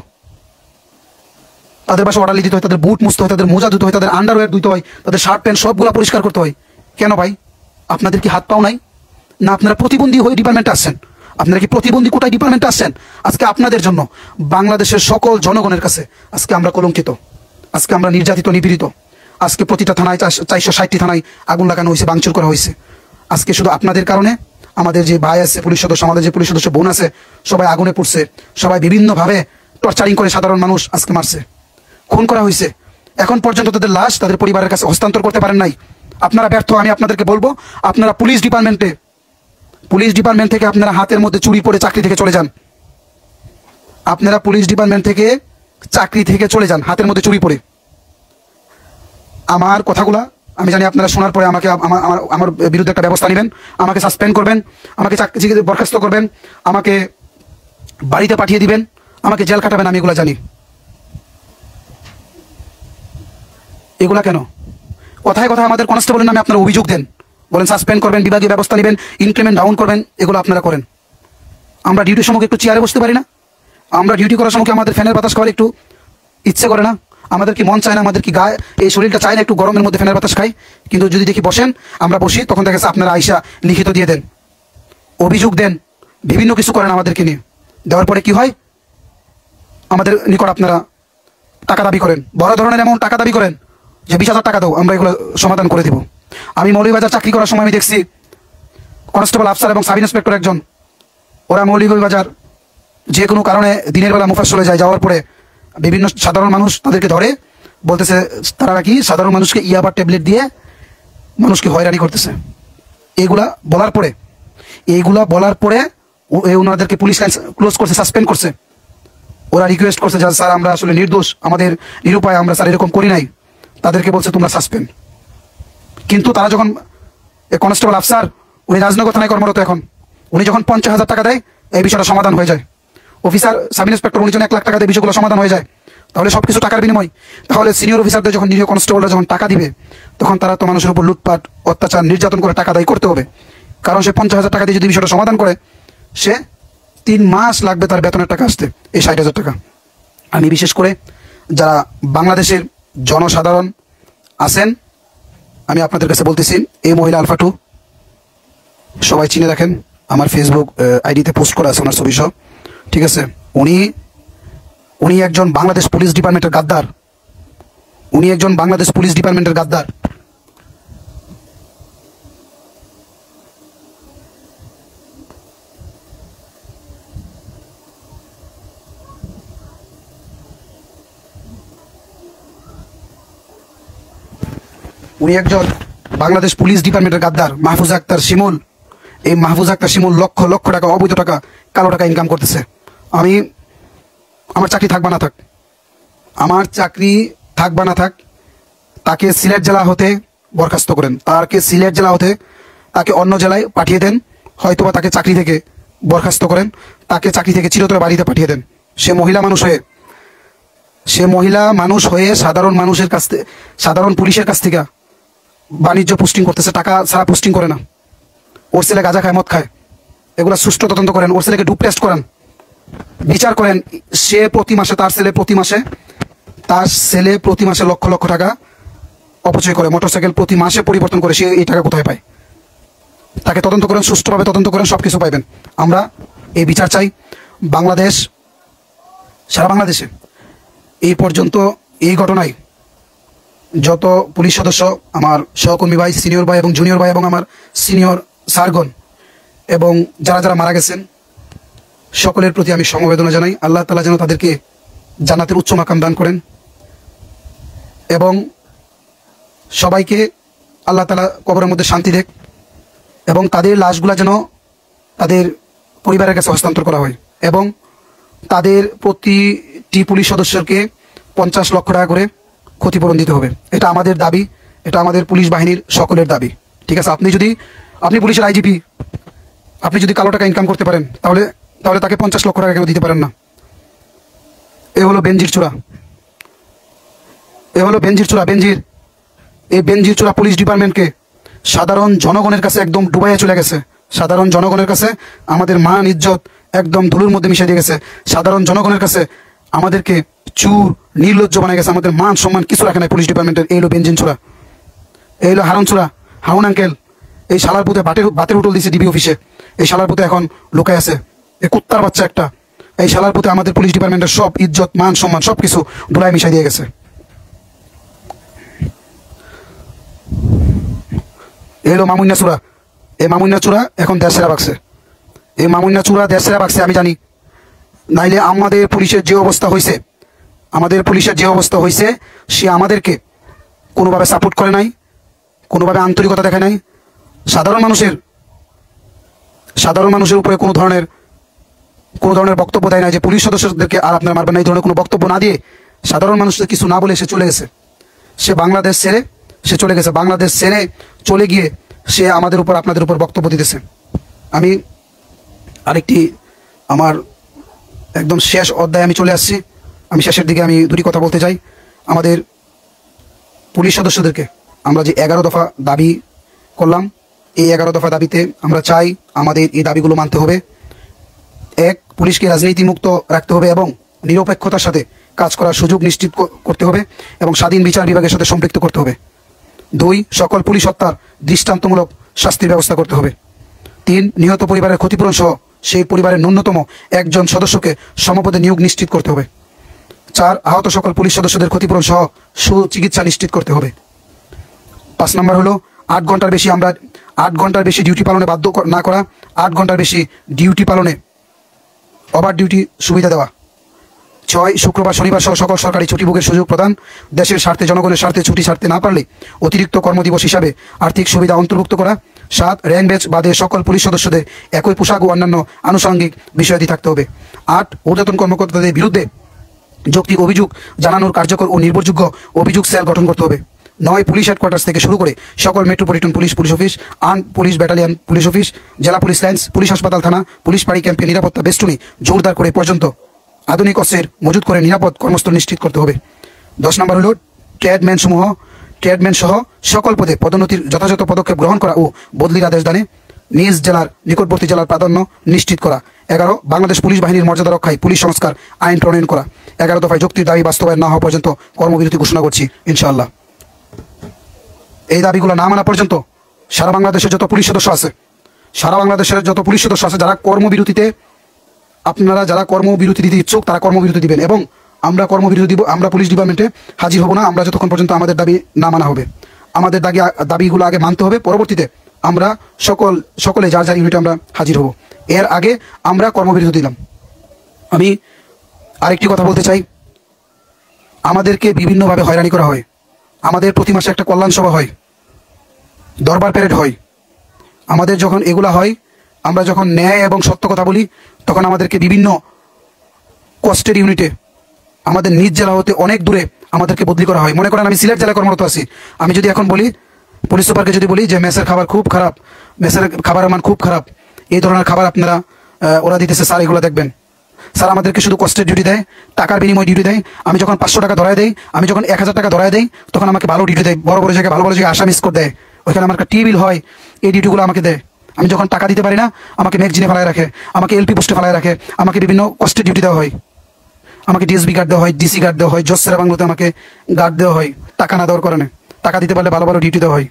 Speaker 1: তাদের বাসা অর্ডার দিতে হয়, তাদের বুট মুছতে হয়, তাদের মোজা ধুতে হয়, তাদের আন্ডারওয়্যার ধুতে হয়, তাদের শার্ট প্যান্ট সবগুলো পরিষ্কার করতে হয়। কেন ভাই? আপনাদের কি হাত পাও নাই? না আপনারা প্রতিবন্ধী হয়ে ডিপার্টমেন্টে আসছেন? আপনারা কি প্রতিবন্ধী কোটায় ডিপার্টমেন্টে আসছেন? আজকে আপনাদের জন্য বাংলাদেশের সকল জনগণের কাছে আজকে আমরা কলঙ্কিত, আজকে আমরা নির্যাতিত, নিপীড়িত। আজকে প্রতিটা থানায় 460টি থানায় আগুন লাগানো হয়েছে, ভাঙচুর করা হয়েছে। আজকে শুধু আপনাদের কারণে আমাদের যে ভাই আছে পুলিশ সদস্য, আমাদের যে পুলিশ সদস্য বোন আছে, সবাই আগুনে পড়ছে, সবাই বিভিন্নভাবে টর্চারিং করে সাধারণ মানুষ আজকে মারছে, খুন করা হয়েছে। এখন পর্যন্ত তাদের লাশ তাদের পরিবারের কাছে হস্তান্তর করতে পারেন নাই। আপনারা ব্যর্থ। আমি আপনাদেরকে বলবো, আপনারা পুলিশ ডিপার্টমেন্ট থেকে আপনারা হাতের মধ্যে চুরি পরে চাকরি থেকে চলে যান। আপনারা পুলিশ ডিপার্টমেন্ট থেকে চাকরি থেকে চলে যান হাতের মধ্যে চুরি পরে। আমার কথাগুলা আমি জানি আপনারা শোনার পরে আমাকে আমার বিরুদ্ধে একটা ব্যবস্থা নেবেন, আমাকে সাসপেন্ড করবেন, আমাকে চাকরি থেকে বরখাস্ত করবেন, আমাকে বাড়িতে পাঠিয়ে দিবেন, আমাকে জেল কাটাবেন, আমি এগুলো জানি। এগুলা কেন? কথায় কথায় আমাদের কনস্টেবলের নামে আপনারা অভিযোগ দেন, বলেন সাসপেন্ড করবেন, বিভাগীয় ব্যবস্থা নেবেন, ইনক্রিমেন্ট ডাউন করবেন, এগুলো আপনারা করেন। আমরা ডিউটির সময় একটু চেয়ারে বসতে পারি না? আমরা ডিউটি করার সময় আমাদের ফ্যানের বাতাস খাওয়ার একটু ইচ্ছে করে না? আমাদের কি মন চায় না, আমাদের কি গায়ে এই শরীরটা চায় না একটু গরমের মধ্যে ফ্যানের বাতাস খাই? কিন্তু যদি দেখি বসেন, আমরা বসি, তখন দেখা যাচ্ছে আপনারা আইসা লিখিত দিয়ে দেন, অভিযোগ দেন, বিভিন্ন কিছু করেন আমাদেরকে নিয়ে। দেওয়ার পরে কি হয়? আমাদের নিকট আপনারা টাকা দাবি করেন, বড় ধরনের এমন টাকা দাবি করেন যে 20,000 টাকা দাও, আমরা এগুলো সমাধান করে দিব। আমি মৌলভীবাজার চাকরি করার সময় আমি দেখছি কনস্টেবল আফসার এবং সাব ইন্সপেক্টর একজন, ওরা মৌলভীবাজার যে কোনো কারণে দিনের বেলা মুফাসলে যায়, যাওয়ার পরে বিভিন্ন সাধারণ মানুষ তাদেরকে ধরে, বলতেছে তারা নাকি সাধারণ মানুষকে ইয়াবা ট্যাবলেট দিয়ে মানুষকে হয়রানি করতেছে। এইগুলা বলার পরে ওনাদেরকে পুলিশ লাইন ক্লোজ করছে, সাসপেন্ড করছে। ওরা রিকোয়েস্ট করছে যে স্যার আমরা আসলে নির্দোষ, আমাদের নিরুপায়, আমরা স্যার এরকম করি নাই। তাদেরকে বলছে তোমরা সাসপেন্ড। কিন্তু তারা যখন কনস্টেবল আফসার, উনি রাজনগর থানায় কর্মরত এখন, উনি যখন 50,000 টাকা দেয়, এই বিষয়টা সমাধান হয়ে যায়। অফিসার সাব ইন্সপেক্টর উনি যখন 1 লাখ টাকা দেয়, বিষয়গুলো সমাধান হয়ে যায়। তাহলে সবকিছু টাকার বিনিময়। তাহলে সিনিয়র অফিসারদের যখন নিরীহ কনস্টেবলরা যখন টাকা দিবে, তখন তারা তো মানুষের উপর লুটপাট, অত্যাচার, নির্যাতন করে টাকা দায়ী করতে হবে। কারণ সে 50,000 টাকা দিয়ে যদি বিষয়টা সমাধান করে, সে 3 মাস লাগবে তার বেতনের টাকা আসতে, এই 60,000 টাকা। আমি বিশেষ করে যারা বাংলাদেশের জনসাধারণ আছেন, আমি আপনাদের কাছে বলতেছি, এই মহিলা আলফা 2 সবাই চিনে রাখেন, আমার ফেসবুক আইডিতে পোস্ট করা আছে ওনার ছবি সহ, ঠিক আছে? উনি একজন বাংলাদেশ পুলিশ ডিপার্টমেন্টের গাদ্দার। উনি একজন বাংলাদেশ পুলিশ ডিপার্টমেন্টের গাদ্দার। উনি একজন বাংলাদেশ পুলিশ ডিপার্টমেন্টের গাদ্দার, মাহফুজ আক্তার শিমুল। এই মাহফুজ আক্তার শিমুল লক্ষ লক্ষ টাকা অবৈধ টাকা, কালো টাকা ইনকাম করতেছে। আমার চাকরি থাক বা না থাক, তাকে সিলেট জেলা হতে বরখাস্ত করেন, তাকে অন্য জেলায় পাঠিয়ে দেন, হয়তোবা তাকে চাকরি থেকে বরখাস্ত করেন, তাকে চাকরি থেকে চিরতরে বাড়িতে পাঠিয়ে দেন। সে মহিলা মানুষ হয়ে সাধারণ পুলিশের কাছ থেকে বাণিজ্য পোস্টিং করতেছে, টাকা ছাড়া পোস্টিং করে না। ওর ছেলে গাঁজা খায়, মদ খায়, এগুলো সুষ্ঠু তদন্ত করেন, ওর ছেলেকে ডুপ টেস্ট করেন, বিচার করেন। সে তার ছেলে প্রতি মাসে লক্ষ লক্ষ টাকা অপচয় করে, মোটরসাইকেল প্রতি মাসে পরিবর্তন করে, সে এই টাকা কোথায় পায়? তাকে তদন্ত করেন, সুষ্ঠুভাবে তদন্ত করেন, সব কিছু পাইবেন। আমরা এই বিচার চাই। সারা বাংলাদেশে এই পর্যন্ত এই ঘটনায় যত পুলিশ সদস্য, আমার সহকর্মী ভাই, সিনিয়র ভাই এবং জুনিয়র ভাই এবং আমার সিনিয়র স্যারগণ এবং যারা মারা গেছেন, সকলের প্রতি আমি সমবেদনা জানাই। আল্লাহ তাআলা যেন তাদেরকে জান্নাতের উচ্চ মাকাম দান করেন এবং সবাইকে আল্লাহ তাআলা কবরের মধ্যে শান্তি দেখ, এবং তাদের লাশগুলা যেন তাদের পরিবারের কাছে হস্তান্তর করা হয়, এবং তাদের প্রতিটি পুলিশ সদস্যকে 50 লক্ষ টাকা করে ক্ষতিপূরণ দিতে হবে। এটা আমাদের দাবি, এটা আমাদের পুলিশ বাহিনীর সকলের দাবি, ঠিক আছে? আপনি পুলিশের আইজিপি, আপনি যদি কালো টাকা ইনকাম করতে পারেন, তাহলে তাকে 50 লক্ষ টাকা কেন দিতে পারেন না? এ হলো বেনজির চূড়া, এই বেনজির চূড়া পুলিশ ডিপার্টমেন্টকে সাধারণ জনগণের কাছে একদম ডুবাইয়া চলে গেছে। সাধারণ জনগণের কাছে আমাদের মান ইজ্জত একদম ধুলোর মধ্যে মিশিয়ে দিয়ে গেছে। সাধারণ জনগণের কাছে আমাদেরকে চুর, নির্লজ্জ বানিয়ে গেছে। আমাদের মান সম্মান কিছু রাখে নাই পুলিশ ডিপার্টমেন্টের। এই হলো বেনজিন চূড়া, এই হলো হারুন চূড়া, হারুন আঙ্কেল। এই শালার পুঁতে বাতের উঠল দিয়েছে ডিবি অফিসে। এই শালার পুঁতে এখন লুকায় আছে, এই কুত্তার বাচ্চা একটা। এই শালার পুঁতে আমাদের পুলিশ ডিপার্টমেন্টের সব ইজ্জত, মান সম্মান সব কিছু ধুলায় মিশাই দিয়ে গেছে। এই হলো মামুন্না চূড়া, এই মামুন্না চূড়া এখন দেশ সেরা বাগছে, এই মামুন্না চূড়া দেশ সেরা বাগছে আমি জানি, নাইলে আমাদের পুলিশের যে অবস্থা হয়েছে, আমাদের পুলিশের যে অবস্থা হয়েছে, সে আমাদেরকে কোনোভাবে সাপোর্ট করে নাই, কোনোভাবে আন্তরিকতা দেখায় নাই, সাধারণ মানুষের উপরে কোনো ধরনের বক্তব্য দেয় না যে পুলিশ সদস্যদেরকে আর আপনারা মারবেন না, এই ধরনের কোনো বক্তব্য না দিয়ে সাধারণ মানুষদের কিছু না বলে সে চলে গেছে। সে বাংলাদেশ ছেড়ে সে চলে গেছে, বাংলাদেশ ছেড়ে চলে গিয়ে সে আমাদের উপর আপনাদের উপর বক্তব্য দিতেছে। আমি আরেকটি আমার একদম শেষ অধ্যায়ে আমি চলে আসছি, আমি শেষের দিকে আমি দুটি কথা বলতে চাই। আমাদের পুলিশ সদস্যদেরকে আমরা যে 11 দফা দাবি করলাম, এই 11 দফা দাবিতে আমরা চাই আমাদের এই দাবিগুলো মানতে হবে। 1, পুলিশকে রাজনীতিমুক্ত রাখতে হবে এবং নিরপেক্ষতার সাথে কাজ করার সুযোগ নিশ্চিত করতে হবে এবং স্বাধীন বিচার বিভাগের সাথে সম্পৃক্ত করতে হবে। 2, সকল পুলিশ হত্যার দৃষ্টান্তমূলক শাস্তির ব্যবস্থা করতে হবে। 3, নিহত পরিবারের ক্ষতিপূরণ সহ সেই পরিবারের ন্যূনতম একজন সদস্যকে সমপদে নিয়োগ নিশ্চিত করতে হবে। 4, আহত সকল পুলিশ সদস্যদের ক্ষতিপূরণ সহ সুচিকিৎসা নিশ্চিত করতে হবে। 5 নম্বর হলো 8 ঘন্টার বেশি ডিউটি পালনে বাধ্য না করা, 8 ঘন্টার বেশি ডিউটি পালনে ওভার ডিউটি সুবিধা দেওয়া। 6, শুক্রবার শনিবার সহ সকল সরকারি ছুটি ভোগের সুযোগ প্রদান। দেশের স্বার্থে জনগণের স্বার্থে ছুটি ছাড়তে না পারলে অতিরিক্ত কর্মদিবস হিসাবে আর্থিক সুবিধা অন্তর্ভুক্ত করা। 7, র্যাঙ্ক ব্যাচ বাদে সকল পুলিশ সদস্যদের একই পোশাক ও অন্যান্য আনুষঙ্গিক বিষয়াদি থাকতে হবে। 8, ঊর্ধ্বতন কর্মকর্তাদের বিরুদ্ধে যৌক্তিক অভিযোগ জানানোর কার্যকর ও নির্ভরযোগ্য অভিযোগ সেল গঠন করতে হবে। 9, পুলিশ হেডকোয়ার্টার্স থেকে শুরু করে সকল metropolitan police office, arm police battalion police office, জেলা পুলিশ লাইন্স, পুলিশ হাসপাতাল, থানা, পুলিশ পাড়ি ক্যাম্পে নিরাপত্তা বেষ্টনী জোরদার করে পর্যন্ত আধুনিক অস্ত্রের মজুত করে নিরাপদ কর্মস্থল নিশ্চিত করতে হবে। 10 নম্বর হলো ট্রেডম্যান সহ সকল পদে পদোন্নতির যথাযথ পদক্ষেপ গ্রহণ করা ও বদলির আদেশ দানে নিজ জেলার নিকটবর্তী জেলার প্রাধান্য নিশ্চিত করা। 11, বাংলাদেশ পুলিশ বাহিনীর মর্যাদা রক্ষায় পুলিশ সংস্কার আইন প্রণয়ন করা। 11 দফায় যুক্তির দাবি বাস্তবায়ন না হওয়া পর্যন্ত কর্মবিরতি ঘোষণা করছি ইনশাআল্লাহ। এই দাবিগুলো না মানা পর্যন্ত সারা বাংলাদেশের যত পুলিশ সদস্য আছে, যারা কর্মবিরতি দিতে ইচ্ছুক তারা কর্মবিরতি দিবেন এবং আমরা কর্মবিরতি দিব। আমরা পুলিশ ডিপার্টমেন্টে হাজির হব না আমরা যতক্ষণ পর্যন্ত আমাদের দাবি না মানা হবে। আমাদের দাবিগুলো আগে মানতে হবে, পরবর্তীতে আমরা সকলে যার যার ইউনিটে আমরা হাজির হব। এর আগে আমরা কর্মবিরতি দিলাম। আমি আরেকটি কথা বলতে চাই, আমাদেরকে বিভিন্নভাবে হয়রানি করা হয়। আমাদের প্রতি মাসে একটা কল্যাণ সভা হয়, দরবার প্যারেড হয়। আমাদের যখন এগুলা হয়, আমরা যখন ন্যায় এবং সত্য কথা বলি, তখন আমাদেরকে বিভিন্ন কষ্টের ইউনিটে আমাদের নিজ জেলা হতে অনেক দূরে আমাদেরকে বদলি করা হয়। মনে করেন আমি সিলেট জেলায় কর্মরত আছি, আমি যদি এখন বলি পুলিশ সুপারকে যদি বলি যে মেসের খাবার খুব খারাপ, মেসের খাবারের মান খুব খারাপ, এই ধরনের খাবার আপনারা ওরা দিতেছে স্যার, এগুলো দেখবেন। স্যার আমাদেরকে শুধু কষ্টের ডিউটি দেয়, টাকার বিনিময় ডিউটি দেয়। আমি যখন 500 টাকা ধরায় দেই, আমি যখন 1000 টাকা ধরায় দেই, তখন আমাকে ভালো ডিউটি দেয়, বড় বড় জায়গায় ভালো আসামি স্কোর দেয়, ওইখানে আমার একটা টিবিল হয়, এই ডিউটিগুলো আমাকে দেয়। আমি যখন টাকা দিতে পারি না, আমাকে ম্যাগজিনে ফেলায় রাখে, আমাকে এলপি পোস্টে ফেলায় রাখে, আমাকে বিভিন্ন কষ্টের ডিউটি দেওয়া হয়, আমাকে ডিএসবি গার্ড দেওয়া হয়, ডিসি গার্ড দেওয়া হয়, জজ বাংলোতে আমাকে গার্ড দেওয়া হয়, টাকা না দেওয়ার কারণে। টাকা দিতে পারলে ভালো ডিউটি দেওয়া হয়।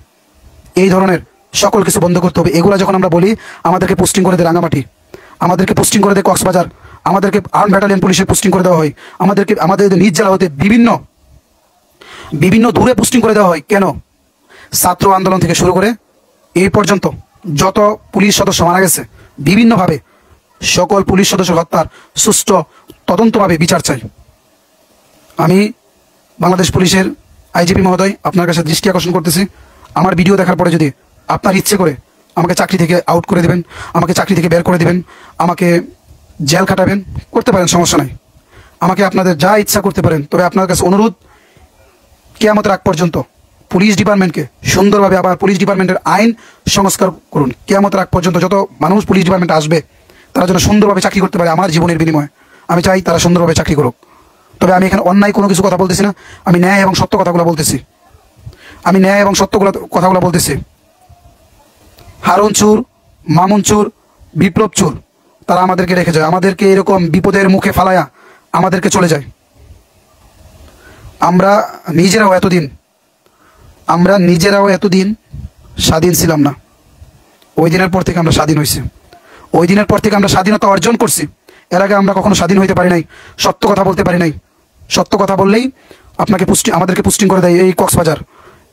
Speaker 1: এই ধরনের সকল কিছু বন্ধ করতে হবে। এগুলো যখন আমরা বলি, আমাদেরকে পোস্টিং করে দেয় রাঙামাটি, আমাদেরকে পোস্টিং করে দেয় কক্সবাজার, আমাদেরকে আর্ম ব্যাটালিয়ন পুলিশের পোস্টিং করে দেওয়া হয়, আমাদের নিজ জেলা হতে বিভিন্ন দূরে পোস্টিং করে দেওয়া হয়। কেন? ছাত্র আন্দোলন থেকে শুরু করে এই পর্যন্ত যত পুলিশ সদস্য মারা গেছে বিভিন্নভাবে, সকল পুলিশ সদস্য হত্যার সুষ্ঠু তদন্তভাবে বিচার চাই। আমি বাংলাদেশ পুলিশের আইজিপি মহোদয় আপনার কাছে দৃষ্টি আকর্ষণ করতেছি, আমার ভিডিও দেখার পরে যদি আপনার ইচ্ছে করে আমাকে চাকরি থেকে আউট করে দেবেন, আমাকে চাকরি থেকে বের করে দেবেন, আমাকে জেল খাটাবেন, করতে পারেন, সমস্যা নাই। আমাকে আপনাদের যা ইচ্ছা করতে পারেন। তবে আপনার কাছে অনুরোধ, কিয়ামতের আগ পর্যন্ত পুলিশ ডিপার্টমেন্টকে সুন্দরভাবে আবার পুলিশ ডিপার্টমেন্টের আইন সংস্কার করুন। কিয়ামতের আগ পর্যন্ত যত মানুষ পুলিশ ডিপার্টমেন্টে আসবে তারা যেন সুন্দরভাবে চাকরি করতে পারে। আমার জীবনের বিনিময়ে আমি চাই তারা সুন্দরভাবে চাকরি করুক। তবে আমি এখানে অন্যায় কোনো কিছু কথা বলতেছি না, আমি ন্যায় এবং সত্য কথাগুলো বলতেছি। হারুন চোর, মামুন চোর, বিপ্লব চোর, তারা আমাদেরকে রেখে যায়, আমাদেরকে এরকম বিপদের মুখে ফালায়া আমাদেরকে চলে যায়। আমরা নিজেরাও এতদিন স্বাধীন ছিলাম না। ওই দিনের পর থেকে আমরা স্বাধীন হয়েছি, ওই দিনের পর থেকে আমরা স্বাধীনতা অর্জন করছি। এর আগে আমরা কখনো স্বাধীন হইতে পারি নাই, সত্য কথা বলতে পারি নাই। সত্য কথা বললেই আমাদেরকে পোস্টিং করে দেয় এই কক্সবাজার,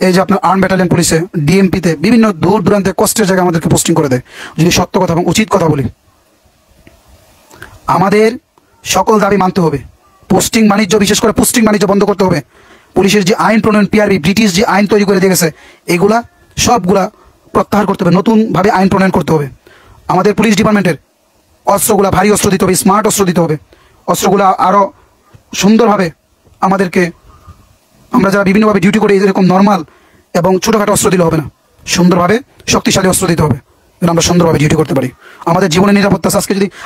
Speaker 1: এই যে আপনার আর্ম ব্যাটালিয়ন পুলিশে, ডিএমপিতে, বিভিন্ন দূর দূরান্তে কষ্টের জায়গায় আমাদেরকে পোস্টিং করে দেয়। যদি সত্য কথা এবং উচিত কথা বলি, আমাদের সকল দাবি মানতে হবে। পোস্টিং বাণিজ্য, বিশেষ করে পোস্টিং বাণিজ্য বন্ধ করতে হবে। পুলিশের যে আইন প্রণয়ন, পিআরবি, ব্রিটিশ যে আইন তৈরি করে দিয়ে গেছে, এগুলা সবগুলা প্রত্যাহার করতে হবে, নতুনভাবে আইন প্রণয়ন করতে হবে। আমাদের পুলিশ ডিপার্টমেন্টের অস্ত্রগুলা ভারী অস্ত্র দিতে হবে, স্মার্ট অস্ত্র দিতে হবে। অস্ত্রগুলা আরও সুন্দরভাবে আমাদেরকে, আমরা যারা বিভিন্নভাবে ডিউটি করি, এরকম নর্মাল এবং ছোটোখাটো অস্ত্র দিলে হবে না, সুন্দরভাবে শক্তিশালী অস্ত্র দিতে হবে, যেন আমরা সুন্দরভাবে ডিউটি করতে পারি। আমাদের জীবনের নিরাপত্তা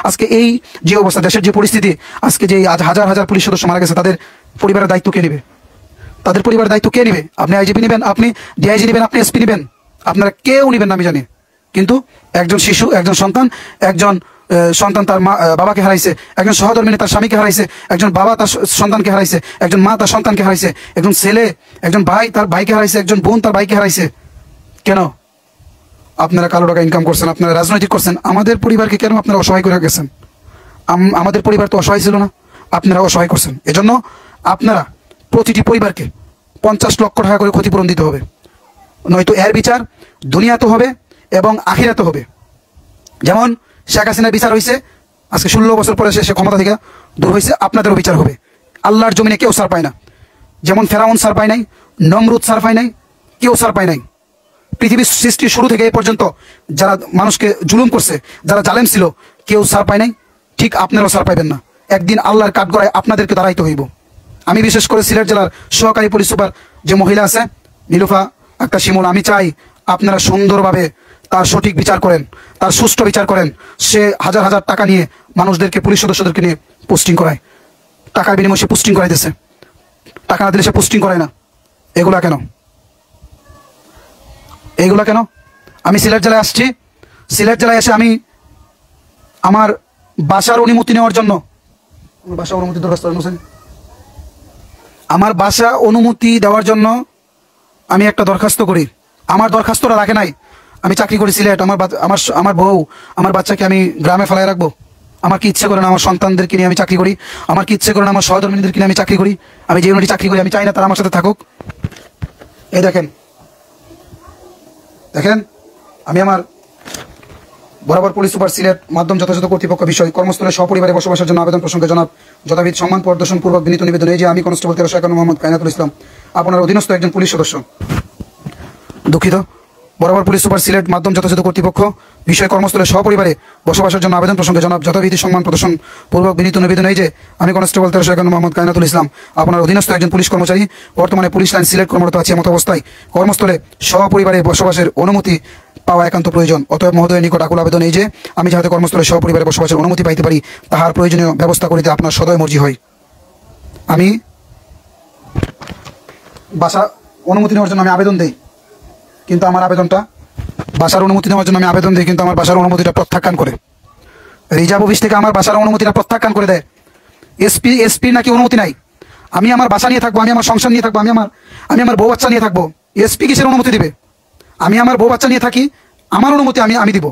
Speaker 1: আজকে এই যে অবস্থা, দেশের যে পরিস্থিতি, আজকে যে আজ হাজার হাজার পুলিশ সদস্য মারা গেছে, তাদের পরিবারের দায়িত্ব কে নেবে? তাদের পরিবারের দায়িত্ব কে নেবে? আপনি আইজিপি নেবেন, আপনি ডিআইজি নেবেন, আপনি এসপি নেবেন, আপনারা কেউ নেবেন না আমি জানি। কিন্তু একজন শিশু, একজন সন্তান তার বাবাকে হারাইছে, একজন সহধর্মিনী তার স্বামীকে হারাইছে, একজন বাবা তার সন্তানকে হারাইছে, একজন মা তার সন্তানকে হারাইছে, একজন ছেলে, একজন ভাই তার ভাইকে হারাইছে, একজন বোন তার ভাইকে হারাইছে। কেন? আপনারা কালো টাকা ইনকাম করছেন, আপনারা রাজনৈতিক করছেন। আমাদের পরিবারকে কেন আপনারা অসহায় করে গেছেন? আমাদের পরিবার তো অসহায় ছিল না, আপনারা অসহায় করছেন। এজন্য আপনারা প্রতিটি পরিবারকে 50 লক্ষ টাকা করে ক্ষতিপূরণ দিতে হবে, নয়তো এর বিচার দুনিয়াতে হবে এবং আখিরাতে হবে। যেমন শেখ হাসিনার বিচার হয়েছে, আজকে 16 বছর পরে সে ক্ষমতা থেকে দূর হয়েছে, আপনাদেরও বিচার হবে। আল্লাহর জমিনে কেউ ছাড় পায় না। যেমন ফেরাউন ছাড় পায় নাই, নমরুদ ছাড় পায় নাই, কেউ ছাড় পায় নাই। পৃথিবীর সৃষ্টির শুরু থেকে এই পর্যন্ত যারা মানুষকে জুলুম করছে, যারা জালেম ছিল, কেউ ছাড় পায় নাই। ঠিক আপনারাও ছাড় পাইবেন না। একদিন আল্লাহর কাঠগড়ায় আপনাদেরকে দাঁড়াইতে হইব। আমি বিশেষ করে সিলেট জেলার সহকারী পুলিশ সুপার যে মহিলা আছে, নীলুফা আক্তার শিমুল, আমি চাই আপনারা সুন্দরভাবে তার সঠিক বিচার করেন, তার সুষ্ঠু বিচার করেন। সে হাজার হাজার টাকা নিয়ে মানুষদেরকে, পুলিশ সদস্যদেরকে নিয়ে পোস্টিং করায়, টাকার বিনিময়ে সে পোস্টিং করাইতেছে। টাকা না দিলে সে পোস্টিং করে না। এগুলা কেন? এইগুলা কেন? আমি সিলেট জেলায় আসছি, সিলেট জেলায় এসে আমি আমার বাসার অনুমতি নেওয়ার জন্য, বাসা অনুমতি দরখাস্ত, আমার বাসা অনুমতি দেওয়ার জন্য আমি একটা দরখাস্ত করি। আমার দরখাস্তটা রাখে নাই। আমি চাকরি করি সিলেট, আমার বউ, আমার বাচ্চাকে আমি গ্রামে ফেলায় রাখবো? আমার কি ইচ্ছে করে না আমার সন্তানদেরকে নিয়ে আমি চাকরি করি? আমার কি ইচ্ছে করে না আমার সহধর্মীদেরকে নিয়ে আমি চাকরি করি? আমি যে ইউনিটি চাকরি করি, আমি চাই না তারা আমার সাথে থাকুক। এই দেখেন, আমি আমার বরাবর পুলিশ সুপার সিলেট মাধ্যম যথাযথ কর্তৃপক্ষ বিষয় কর্মস্থলে সপরিবারে বসবাসের জন্য আবেদন প্রসঙ্গে জনাব যথাবিধ সম্মান প্রদর্শন পূর্বক বিনীত নিবেদন। এই যে আমি কনস্টেবল 1351 মোহাম্মদ কায়নাতুল ইসলাম, আপনার অধীনস্থ একজন পুলিশ সদস্য, দুঃখিত, বরাবর পুলিশ সুপার সিলেট মাধ্যম যথাযথ কর্তৃপক্ষ বিষয় কর্মস্থলে সপরিবারে বসবাসের জন্য আবেদন প্রসঙ্গে জনাব যথাবিধি সম্মান প্রদর্শন পূর্বক বিনীত নিবেদন। এই যে আমি কনস্টেবল 1351 মোহাম্মদ কায়নাতুল ইসলাম, আপনার অধীনস্থ একজন পুলিশ কর্মচারী, বর্তমানে পুলিশ লাইন সিলেট কর্মরত আছি। এমত অবস্থায় কর্মস্থলে সপরিবারে বসবাসের অনুমতি পাওয়া একান্ত প্রয়োজন। অতএব মহোদয়ের নিকট আকুল আবেদন এই যে আমি যাহাতে কর্মস্থলে সপরিবারে বসবাসের অনুমতি পাইতে পারি, তাহার প্রয়োজনীয় ব্যবস্থা করিতে আপনার সদয় মর্জি হয়। আমি বাসা অনুমতি নেওয়ার জন্য আমি আবেদন দিই, কিন্তু আমার আবেদনটা, বাসার অনুমতি নেওয়ার জন্য আমি আবেদন দিই, কিন্তু আমার বাসার অনুমতিটা প্রত্যাখ্যান করে। রিজার্ভ অফিস থেকে আমার বাসার অনুমতিটা প্রত্যাখ্যান করে দেয়। এসপির নাকি অনুমতি নাই। আমি আমার বাসা নিয়ে থাকবো, আমি আমার সংসার নিয়ে থাকবো, আমি আমার বউ বাচ্চা নিয়ে থাকবো। এসপি কিসের অনুমতি দিবে? আমি আমার বউ বাচ্চা নিয়ে থাকি, আমার অনুমতি আমি দিব।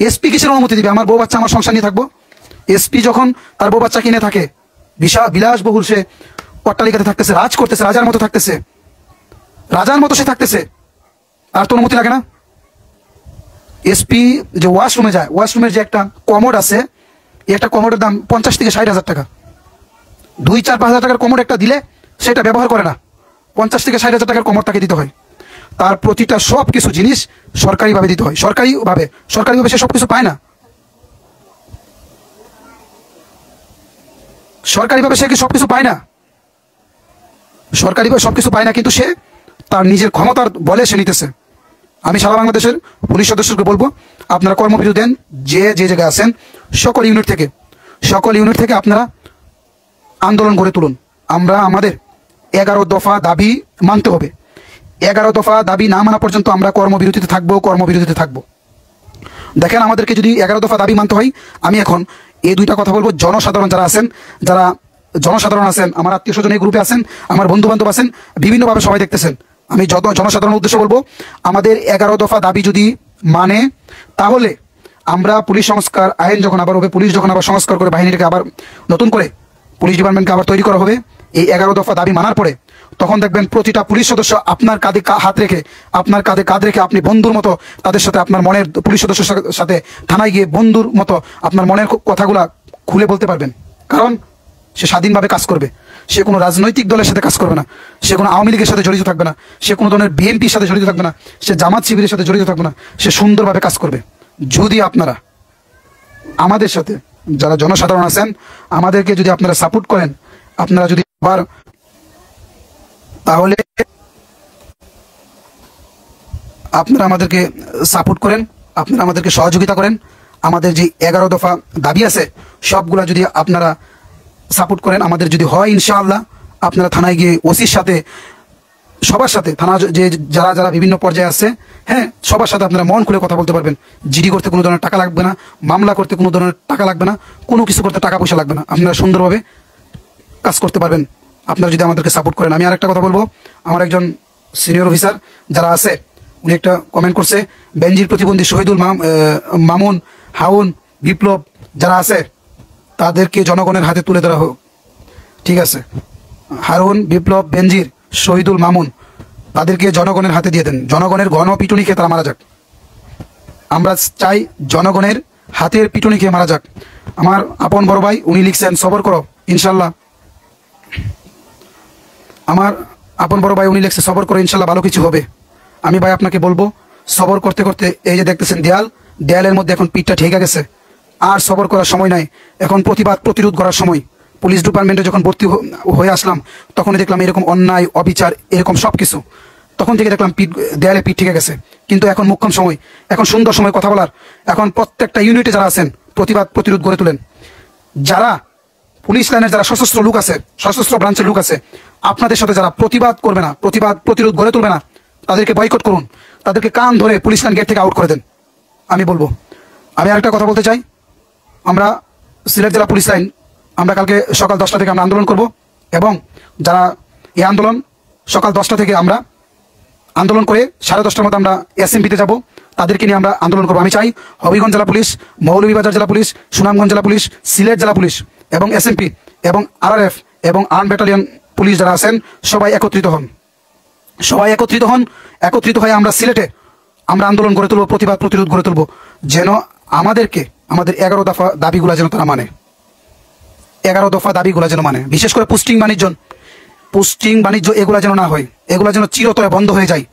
Speaker 1: এসপি কিসের অনুমতি দিবে? আমার বউ বাচ্চা, আমার সংসার নিয়ে থাকবো। এসপি যখন তার বউ বাচ্চা কিনে থাকে, বিলাসবহুল সে অট্টালিকাতে থাকতেছে, রাজ করতেছে, রাজার মতো থাকতেছে, রাজার মতো সে থাকতেছে, আর তো অনুমতি লাগে না? এসপি যে ওয়াশরুমে যায়, ওয়াশরুমের যে একটা কমোড আছে, একটা কমোডের দাম 50 থেকে 60 হাজার টাকা। 2-4-5 হাজার টাকার কমোড একটা দিলে সেটা ব্যবহার করে না, 50 থেকে 60 হাজার টাকার কমোড তাকে দিতে হয়। তার প্রতিটা সব কিছু জিনিস সরকারিভাবে দিতে হয়, সরকারিভাবে সে সব কিছু পায় না। সরকারিভাবে সে কি সব কিছু পায় না? সরকারিভাবে সব কিছু পায় না, কিন্তু সে তার নিজের ক্ষমতার বলে সে নিতেছে। আমি সারা বাংলাদেশের পুলিশ সদস্যকে বলবো, আপনারা কর্মবিরতি দেন, যে জায়গায় আছেন, সকল ইউনিট থেকে আপনারা আন্দোলন গড়ে তুলুন। আমরা আমাদের 11 দফা দাবি মানতে হবে। 11 দফা দাবি না মানা পর্যন্ত আমরা কর্মবিরতিতে থাকবো। দেখেন, আমাদেরকে যদি 11 দফা দাবি মানতে হয়, আমি এখন এই দুইটা কথা বলবো। জনসাধারণ আছেন, আমার আত্মীয় স্বজন এই গ্রুপে আছেন, আমার বন্ধু বান্ধব আছেন, বিভিন্নভাবে সবাই দেখতেছেন। আমি জনসাধারণের উদ্দেশ্যে বলবো, আমাদের 11 দফা দাবি যদি মানে, তাহলে আমরা পুলিশ সংস্কার আইন যখন আবার হবে, পুলিশ যখন আবার সংস্কার করে বাহিনীটাকে আবার নতুন করে পুলিশ ডিপার্টমেন্টকে আবার তৈরি করা হবে, এই 11 দফা দাবি মানার পরে তখন দেখবেন প্রতিটা পুলিশ সদস্য আপনার কাঁধে হাত রেখে, আপনার কাঁধে কাঁধ রেখে আপনি বন্ধুর মতো তাদের সাথে, আপনার মনের পুলিশ সদস্যের সাথে থানায় গিয়ে বন্ধুর মতো আপনার মনের কথাগুলা খুলে বলতে পারবেন। কারণ সে স্বাধীনভাবে কাজ করবে, সে কোনো রাজনৈতিক দলের সাথে কাজ করবে না, সে কোনো আওয়ামী লীগের সাথে জড়িত থাকবে না, সে কোনো ধরনের বিএনপির সাথে জড়িত থাকবে না, সে জামাত শিবিরের সাথে জড়িত থাকবে না, সে সুন্দরভাবে কাজ করবে। যদি আপনারা আমাদের সাথে, যারা জনসাধারণ আছেন, আমাদেরকে যদি আপনারা সাপোর্ট করেন, আপনারা যদি আবার, তাহলে আপনারা আমাদেরকে সাপোর্ট করেন, আপনারা আমাদেরকে সহযোগিতা করেন, আমাদের যে 11 দফা দাবি আছে সবগুলা যদি আপনারা সাপোর্ট করেন, আমাদের যদি হয় ইনশাআল্লাহ, আপনারা থানায় গিয়ে ওসির সাথে, সবার সাথে, থানা যে যারা যারা বিভিন্ন পর্যায়ে আছে, হ্যাঁ, সবার সাথে আপনারা মন খুলে কথা বলতে পারবেন। জিডি করতে কোনো ধরনের টাকা লাগবে না, মামলা করতে কোনো ধরনের টাকা লাগবে না, কোনো কিছু করতে টাকা পয়সা লাগবে না, আপনারা সুন্দরভাবে কাজ করতে পারবেন আপনারা যদি আমাদেরকে সাপোর্ট করেন। আমি আরেকটা কথা বলবো, আমার একজন সিনিয়র অফিসার যারা আছে, উনি একটা কমেন্ট করছে, বেনজির প্রতিবন্ধী শহীদুল মামুন, হাউন, বিপ্লব যারা আছে তাদেরকে জনগণের হাতে তুলে ধরা হোক। ঠিক আছে, হারুন, বিপ্লব, বেনজির, শহীদুল মামুন তাদেরকে জনগণের হাতে দিয়ে দেন, জনগণের গণপিটুনি খেয়ে তারা মারা যাক। আমরা চাই জনগণের হাতের পিটুনি খেয়ে মারা যাক। আমার আপন বড় ভাই উনি লিখছেন, সবর করো ইনশাল্লাহ। আমার আপন বড় ভাই উনি লিখছে, সবর করো ইনশাল্লাহ ভালো কিছু হবে। আমি ভাই আপনাকে বলবো, সবর করতে করতে এই যে দেখতেছেন দেয়ালের মধ্যে এখন পিঠটা ঠেকে গেছে, আর সবর করার সময় নাই, এখন প্রতিবাদ প্রতিরোধ করার সময়। পুলিশ ডিপার্টমেন্টে যখন ভর্তি হয়ে আসলাম তখনই দেখলাম এরকম অন্যায়, অবিচার, এরকম সব কিছু। তখন থেকে দেখলাম দেয়ালে পিঠ ঠেকে গেছে। কিন্তু এখন মুখ্যম সময়, এখন সুন্দর সময় কথা বলার। এখন প্রত্যেকটা ইউনিটে যারা আছেন প্রতিবাদ প্রতিরোধ গড়ে তোলেন। যারা পুলিশ লাইনের যারা সশস্ত্র লোক আছে, সশস্ত্র ব্রাঞ্চের লোক আছে, আপনাদের সাথে যারা প্রতিবাদ করবে না, প্রতিবাদ প্রতিরোধ গড়ে তুলবে না, তাদেরকে বয়কট করুন, তাদেরকে কান ধরে পুলিশ লাইন গেট থেকে আউট করে দেন। আমি বলবো, আমি আরেকটা কথা বলতে চাই, আমরা সিলেট জেলা পুলিশ লাইন, আমরা কালকে সকাল 10টা থেকে আমরা আন্দোলন করব, এবং যারা এই আন্দোলন সকাল 10টা থেকে আমরা আন্দোলন করে 10:30টার মধ্যে আমরা এসএমপিতে যাব, তাদেরকে নিয়ে আমরা আন্দোলন করবো। আমি চাই হবিগঞ্জ জেলা পুলিশ, মৌলভীবাজার জেলা পুলিশ, সুনামগঞ্জ জেলা পুলিশ, সিলেট জেলা পুলিশ এবং এসএমপি এবং আরআরএফ এবং আর্ম ব্যাটালিয়ন পুলিশ যারা আছেন সবাই একত্রিত হন, সবাই একত্রিত হন। একত্রিত হয়ে আমরা সিলেটে আমরা আন্দোলন গড়ে তুলব, প্রতিবাদ প্রতিরোধ গড়ে তুলব, যেন আমাদেরকে আমাদের 11 দফা দাবিগুলো যেন তারা মানে, 11 দফা দাবিগুলো যেন মানে। বিশেষ করে পোস্টিং বাণিজ্য এগুলা যেন না হয়, এগুলা যেন চিরতরে বন্ধ হয়ে যায়।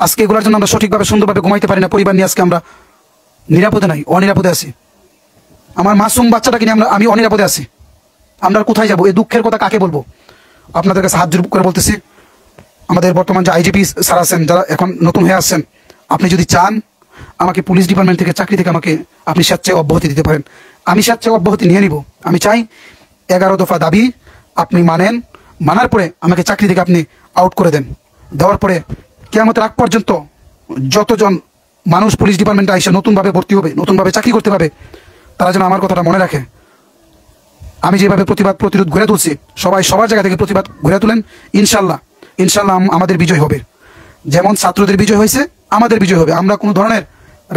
Speaker 1: আজকে এগুলোর জন্য আমরা সঠিকভাবে সুন্দরভাবে ঘুমাইতে পারি না, পরিবার নিয়ে আজকে আমরা নিরাপদে নাই, অনিরাপদে আছি। আমার মাসুম বাচ্চাটাকে নিয়ে আমি অনিরাপদে আছি। আমরা কোথায় যাব? এই দুঃখের কথা কাকে বলবো? আপনাদের কাছে হাত জোর করে বলতেছি, আমাদের বর্তমান যে আইজিপি স্যার আছেন, যারা এখন নতুন হয়ে আসছেন, আপনি যদি চান আমাকে পুলিশ ডিপার্টমেন্ট থেকে, চাকরি থেকে আমাকে আপনি স্বেচ্ছায় অব্যাহতি দিতে পারেন, আমি স্বেচ্ছায় অব্যাহতি নিয়ে নিব। আমি চাই 11 দফা দাবি আপনি মানেন, মানার পরে আমাকে চাকরি থেকে আপনি আউট করে দেন। দেওয়ার পরে কিয়ামতের আগ পর্যন্ত যতজন মানুষ পুলিশ ডিপার্টমেন্টে এসে নতুনভাবে ভর্তি হবে, নতুনভাবে চাকরি করতে পারবে, তারা যেন আমার কথাটা মনে রাখে। আমি যেভাবে প্রতিবাদ প্রতিরোধ গড়ে তুলছি, সবাই সবার জায়গা থেকে প্রতিবাদ গড়ে তুলেন। ইনশাল্লাহ ইনশাল্লাহ আমাদের বিজয় হবে। যেমন ছাত্রদের বিজয় হয়েছে, আমাদের বিজয় হবে। আমরা কোনো ধরনের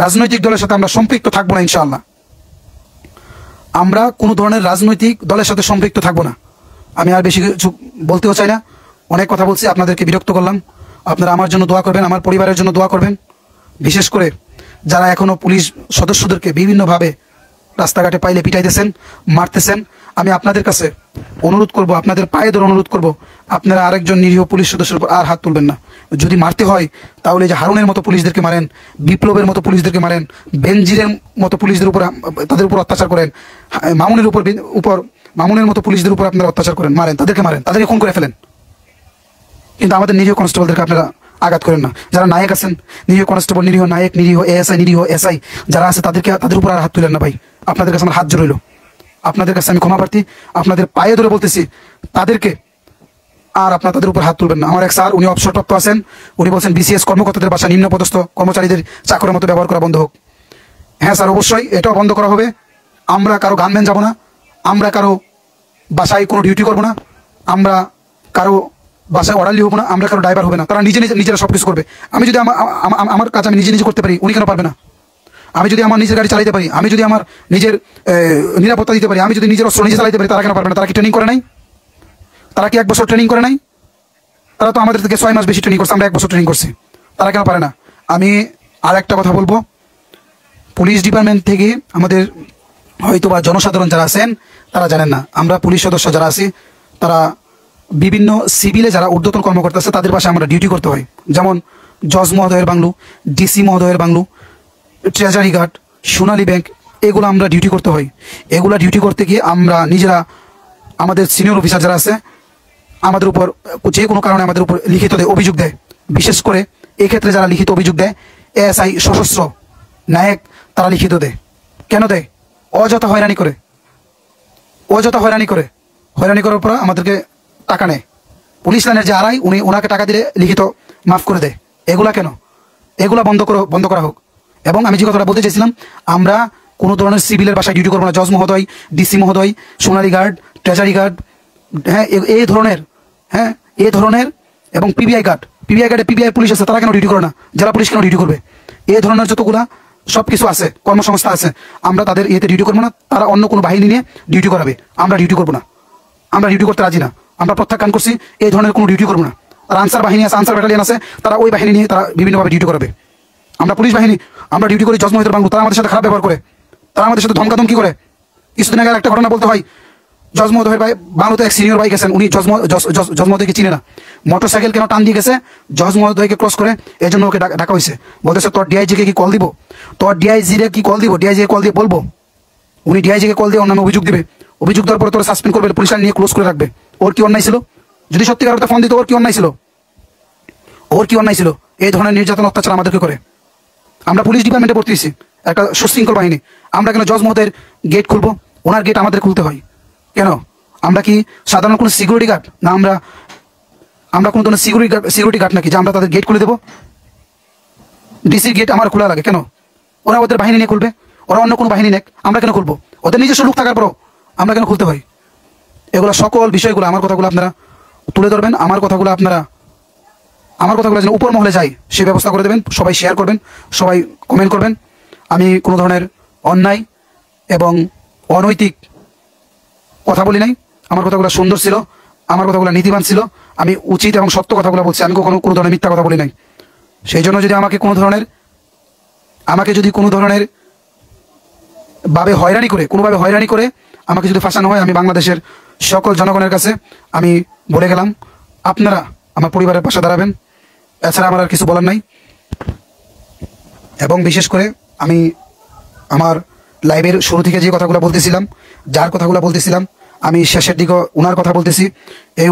Speaker 1: রাজনৈতিক দলের সাথে আমরা সম্পৃক্ত থাকবো না। ইনশাআল্লাহ আমরা কোনো ধরনের রাজনৈতিক দলের সাথে সম্পৃক্ত থাকবো না। আমি আর বেশি কিছু বলতেও চাই না, অনেক কথা বলছি, আপনাদেরকে বিরক্ত করলাম। আপনারা আমার জন্য দোয়া করবেন, আমার পরিবারের জন্য দোয়া করবেন। বিশেষ করে যারা এখনো পুলিশ সদস্যদেরকে বিভিন্নভাবে রাস্তাঘাটে পাইলে পিটাইতেছেন, মারতেছেন, আমি আপনাদের কাছে অনুরোধ করব, আপনাদের পায়ে ধরে অনুরোধ করব, আপনারা আরেকজন নিরীহ পুলিশ সদস্যের উপর আর হাত তুলবেন না। যদি মারতে হয় তাহলে যে হারুনের মতো পুলিশদেরকে মারেন, বিপ্লবের মতো পুলিশদেরকে মারেন, বেনজিরের মতো পুলিশদের উপর, তাদের উপর অত্যাচার করেন, মামুনের মতো পুলিশদের উপর আপনারা অত্যাচার করেন, মারেন, তাদেরকে খুন করে ফেলেন। কিন্তু আমাদের নিরীহ কনস্টেবলদেরকে আপনারা আঘাত করেন না। যারা নায়ক আছেন, নিরীহ কনস্টেবল, নিরীহ নায়ক, নিরীহ এএসআই, নিরীহ এসআই যারা আছে, তাদের উপর আর হাত তুলেন না ভাই। আপনাদের কাছে আমার হাত জোর রইল, আপনাদের কাছে আমি ক্ষমা প্রার্থী, আপনাদের পায়ে ধরে বলতেছি, তাদেরকে আর আপনার তাদের উপর হাত তুলবেন না। আমার এক স্যার, উনি অবসরপ্রাপ্ত আছেন, উনি বলছেন বিসিএস কর্মকর্তাদের বাসা নিম্নপদস্থ কর্মচারীদের চাকরের মতো ব্যবহার করা বন্ধ হোক। হ্যাঁ স্যার, অবশ্যই এটাও বন্ধ করা হবে। আমরা কারো গানম্যান যাব না, আমরা কারো বাসায় কোনো ডিউটি করবো না, আমরা কারো বাসায় অর্ডার হবো না, আমরা কারো ড্রাইভার হবে না। তারা নিজেরা সব কিছু করবে। আমি যদি আমার কাজ আমি নিজে করতে পারি, উনি কেন পারবে না? আমি যদি আমার নিজের গাড়ি চালাতে পারি, আমি যদি আমার নিজের নিরাপত্তা দিতে পারি, আমি যদি নিজের অস্ত্র নিজে চালাতে পারি, তারা কেন পারবে না? তারা কি ট্রেনিং করে নাই? তারা কি 1 বছর ট্রেনিং করে নাই? তারা তো আমাদের থেকে 6 মাস বেশি ট্রেনিং করছে, আমরা 1 বছর ট্রেনিং করছি, তারা কেন পারে না? আমি আর একটা কথা বলবো, পুলিশ ডিপার্টমেন্ট থেকে আমাদের হয়তো বা জনসাধারণ যারা আছেন তারা জানেন না, আমরা পুলিশ সদস্য যারা আছি তারা বিভিন্ন সিভিলে যারা ঊর্ধ্বতন কর্মকর্তা আছে তাদের পাশে আমরা ডিউটি করতে হয়। যেমন জজ মহোদয়ের বাংলো, ডিসি মহোদয়ের বাংলো, ট্রেজারি গার্ড, সোনালী ব্যাংক, এগুলো আমরা ডিউটি করতে হয়। এগুলা ডিউটি করতে গিয়ে আমরা নিজেরা, আমাদের সিনিয়র অফিসার যারা আছে আমাদের উপর যে কোনো কারণে আমাদের উপর লিখিত অভিযোগ দেয়। বিশেষ করে এক্ষেত্রে যারা লিখিত অভিযোগ দেয়, এএসআই, সশস্ত্র, নায়ক, তারা লিখিত দেয়। কেন দেয়? অযথা হয়রানি করে, অযথা হয়রানি করে, হয়রানি করার পর আমাদেরকে টাকা নেয়। পুলিশ লাইনের যে আড়াই, উনি ওনাকে টাকা দিলে লিখিত মাফ করে দেয়। এগুলা কেন? এগুলা বন্ধ করা হোক। এবং আমি যে কথাটা বলতে চাইছিলাম, আমরা কোনো ধরনের সিভিলের বাসায় ডিউটি করবো না। জজ মহোদয়, ডিসি মহোদয়, সোনালী গার্ড, ট্রেজারি গার্ড, হ্যাঁ এই ধরনের এবং পিবিআই গার্ডে পিবিআই পুলিশ আছে, তারা কেন ডিউটি করে না? জেলা পুলিশ কেন ডিউটি করবে? এই ধরনের যতগুলা সব কিছু আছে, কর্মসংস্থা আছে, আমরা তাদের ইয়েতে ডিউটি করবো না। তারা অন্য কোনো বাহিনী নিয়ে ডিউটি করাবে, আমরা ডিউটি করবো না। আমরা ডিউটি করতে রাজি না, আমরা প্রত্যাখ্যান করছি। এই ধরনের কোনো ডিউটি করবো না। আর আনসার বাহিনী আছে, আনসার ব্যাটালিয়ন আছে, তারা ওই বাহিনী নিয়ে তারা বিভিন্নভাবে ডিউটি করাবে। আমরা পুলিশ বাহিনী, আমরা ডিউটি করি জজ মহোদয়ের বাংলো, তারা আমাদের সাথে খারাপ ব্যবহার করে, তারা আমাদের সাথে ধমকাধমকি করে। কিছুদিন আগে একটা ঘটনা বলতে হয়, জজ মহোদয়ের ভাই বাংলোতে এক সিনিয়র ভাই গেছেন, উনি জজ মহোদয়কে চিনে না, মোটরসাইকেল কেন টান দিয়ে গেছে, জজ মহোদয়কে ক্রস করে, এই জন্য ওকে ডাকা হয়েছে। বলতেছে তোর ডিআইজিকে কি কল দিব, তোর ডিআইজিরে কি কল দিব, ডিআইজিকে কল দিয়ে বলবো। উনি ডিআইজিকে কল দিয়ে ওর নামে অভিযোগ দিবে, অভিযোগ দেওয়ার পরে তোর সাসপেন্ড করবে, পুলিশ লাইন নিয়ে ক্লোজ করে রাখবে। ওর কি অন্যায় ছিল? যদি সত্যিকার ফোন দিত, ওর কি অন্যায় ছিল? ওর কি অন্যায় ছিল? এই ধরনের নির্যাতন অত্যাচার আমাদেরকে করে। আমরা পুলিশ ডিপার্টমেন্টে ভর্তি হয়েছি, একটা সুশৃঙ্খল বাহিনী। আমরা কেন জজ মহোদয়ের গেট খুলবো? ওনার গেট আমাদের খুলতে হয় কেন? আমরা কি সাধারণ কোনো সিকিউরিটি গার্ড না? আমরা কোনো ধরনের সিকিউরিটি গার্ড নাকি যে আমরা তাদের গেট খুলে দেবো? ডিসির গেট আমার খোলা লাগে কেন? ওরা ওদের বাহিনী নিয়ে খুলবে, ওরা অন্য কোনো বাহিনী নেক, আমরা কেন খুলবো? ওদের নিজস্ব লোক থাকার পরও আমরা কেন খুলতে হয়? এগুলো সকল বিষয়গুলো, আমার কথাগুলো আপনারা তুলে ধরবেন, আমার কথাগুলো যেন উপর মহলে যায় সে ব্যবস্থা করে দেবেন। সবাই শেয়ার করবেন, সবাই কমেন্ট করবেন। আমি কোনো ধরনের অন্যায় এবং অনৈতিক কথা বলি নাই। আমার কথাগুলো সুন্দর ছিল, আমার কথাগুলো নীতিবান ছিল। আমি উচিত এবং সত্য কথাগুলো বলছি, আমি কখনো কোনো ধরনের মিথ্যা কথা বলি নাই। সেই জন্য যদি আমাকে কোনো ধরনের কোনোভাবে হয়রানি করে আমাকে যদি ফাঁসানো হয়, আমি বাংলাদেশের সকল জনগণের কাছে আমি বলে গেলাম, আপনারা আমার পরিবারের পাশে দাঁড়াবেন। এছাড়া আমার আর কিছু বলার নাই। এবং বিশেষ করে আমি আমার লাইভের শুরু থেকে যে কথাগুলো বলতেছিলাম, যার কথাগুলো বলতেছিলাম, আমি শেষের দিকে ওনার কথা বলতেছি। এই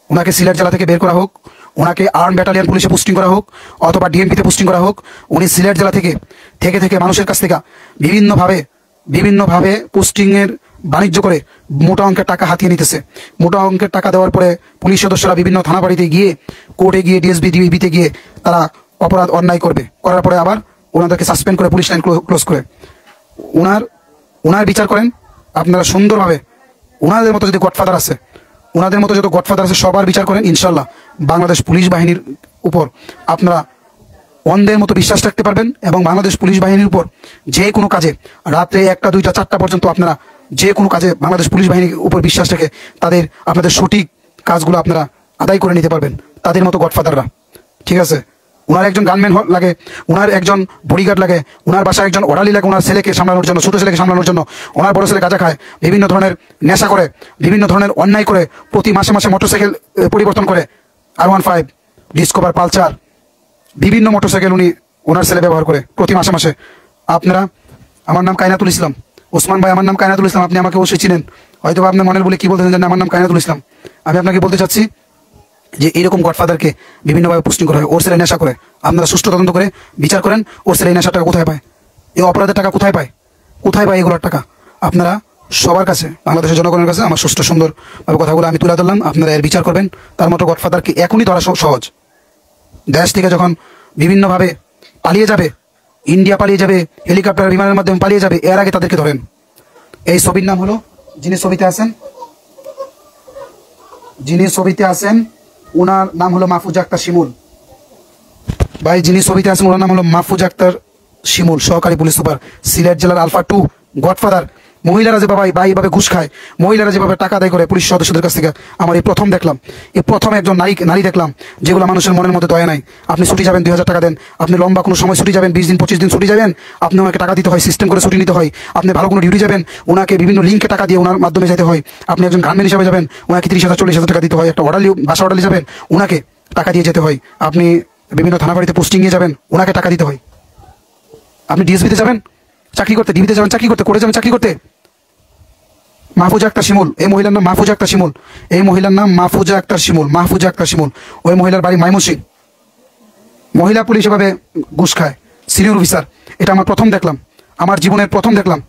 Speaker 1: ওনাকে সিলেট জেলা থেকে বের করা হোক, ওনাকে আর্ম ব্যাটালিয়ন পুলিশে পোস্টিং করা হোক, অথবা ডিএমপিতে পোস্টিং করা হোক। উনি সিলেট জেলা থেকে মানুষের কাছ থেকে বিভিন্নভাবে পোস্টিংয়ের বাণিজ্য করে মোটা অঙ্কের টাকা হাতিয়ে নিতেছে। মোটা অঙ্কের টাকা দেওয়ার পরে পুলিশ সদস্যরা বিভিন্ন থানা বাড়িতে গিয়ে, কোর্টে গিয়ে, ডিএসবি ডিবিতে গিয়ে তারা অপরাধ অন্যায় করার পরে আবার ওনাদেরকে সাসপেন্ড করে পুলিশ লাইন ক্লোজ করে। ওনার বিচার করেন আপনারা সুন্দরভাবে। ওনাদের মতো যদি গডফাদার আছে, ওনাদের মতো যত গডফাদার আছে, সবার বিচার করেন। ইনশাল্লাহ বাংলাদেশ পুলিশ বাহিনীর উপর আপনারা অন্ধের মতো বিশ্বাস রাখতে পারবেন। এবং বাংলাদেশ পুলিশ বাহিনীর উপর যে কোনো কাজে, রাত্রে 1টা 2টা 4টা পর্যন্ত আপনারা যে কোনো কাজে বাংলাদেশ পুলিশ বাহিনীর উপর বিশ্বাস রেখে আপনাদের সঠিক কাজগুলো আপনারা আদায় করে নিতে পারবেন, তাদের মতো গডফাদাররা। ঠিক আছে? ওনার একজন গানম্যান লাগে, ওনার একজন বডিগার্ড লাগে, ওনার বাসায় একজন ওরালি লাগে, ওনার ছেলেকে সামলানোর জন্য, ছোটো ছেলেকে সামলানোর জন্য। ওনার বড় ছেলে গাঁজা খায়, বিভিন্ন ধরনের নেশা করে, বিভিন্ন ধরনের অন্যায় করে, প্রতি মাসে মোটরসাইকেল পরিবর্তন করে, R15, ডিসকভার, পালচার, বিভিন্ন মোটরসাইকেল ওনার ছেলে ব্যবহার করে প্রতি মাসে। আপনারা, আমার নাম কায়নাতুল ইসলাম, ওসমান ভাই, আমার নাম কায়নাতুল ইসলাম। আপনি আমাকে অবশ্যই চিনেন, হয়তো আপনার মনের বলে কি বলতে চান, আমার নাম কায়নাতুল ইসলাম। আমি আপনাকে বলতে চাচ্ছি যে এইরকম গডফাদারকে বিভিন্নভাবে পোস্টিং করা হয়। ওর ছেলে নেশা করে, আপনারা সুষ্ঠু তদন্ত করে বিচার করেন। ওর ছেলে এই নেশার টাকা কোথায় পায়, এই অপরাধের টাকা কোথায় পায় এগুলোর টাকা? আপনারা সবার কাছে, বাংলাদেশের জনগণের কাছে আমার সুষ্ঠু সুন্দরভাবে কথাগুলো আমি তুলে ধরলাম। আপনারা এর বিচার করবেন। তার মতো গডফাদারকে এখনই ধরা সহজ। দেশ থেকে যখন বিভিন্নভাবে পালিয়ে যাবে, ইন্ডিয়া পালিয়ে যাবে, হেলিকপ্টার বিমানের মাধ্যমে পালিয়ে যাবে, এর আগে তাদেরকে ধরেন। এই ছবির নাম হলো, যিনি ছবিতে আছেন ওনার নাম হলো মাহফুজ আক্তার শিমুল ভাই। যিনি ছবিতে আছেন ওনার নাম হলো মাহফুজ আক্তার শিমুল, সহকারী পুলিশ সুপার, সিলেট জেলার আলফা 2 গডফাদার। মহিলারা যেভাবে এইভাবে ঘুষ খায়, মহিলারা যেভাবে টাকা আদায় করে পুলিশ সদস্যদের কাছ থেকে, আমার এই প্রথম দেখলাম, এই প্রথম একজন নারী দেখলাম যেগুলো মানুষের মনের মধ্যে দয়া নাই। আপনি ছুটি যাবেন 2000 টাকা দেন, আপনি লম্বা কোনো সময় ছুটি যাবেন 20 দিন 25 দিন ছুটি যাবেন, আপনি ওনাকে টাকা দিতে হয়, সিস্টেম করে ছুটি নিতে হয়। আপনি ভালো কোনো ডিউটি যাবেন, ওনাকে বিভিন্ন লিঙ্কে টাকা দিয়ে ওনার মাধ্যমে যেতে হয়। আপনি একজন গার্মেন্ট হিসাবে যাবেন, ওনাকে 30,000 40,000 টাকা দিতে হয়। একটা বাসা অর্ডারলি যাবেন, ওনাকে টাকা দিয়ে যেতে হয়। আপনি বিভিন্ন থানা বাড়িতে পোস্টিং নিয়ে যাবেন, ওনাকে টাকা দিতে হয়। আপনি ডিএসপিতে যাবেন চাকরি করতে, ডিবিতে যাবেন চাকরি করতে, করে যাবেন চাকরি করতে। মাহফুজা আক্তার শিমুল, এই মহিলার নাম মাহফুজা আক্তার শিমুল, এই মহিলার নাম মাহফুজা আক্তার শিমুল, মাহফুজা আক্তার শিমুল। ওই মহিলার বাড়ি ময়মনসিংহ। মহিলা পুলিশ এভাবে ঘুষ খায়, সিনিয়র অফিসার। এটা আমার প্রথম দেখলাম, আমার জীবনের প্রথম দেখলাম।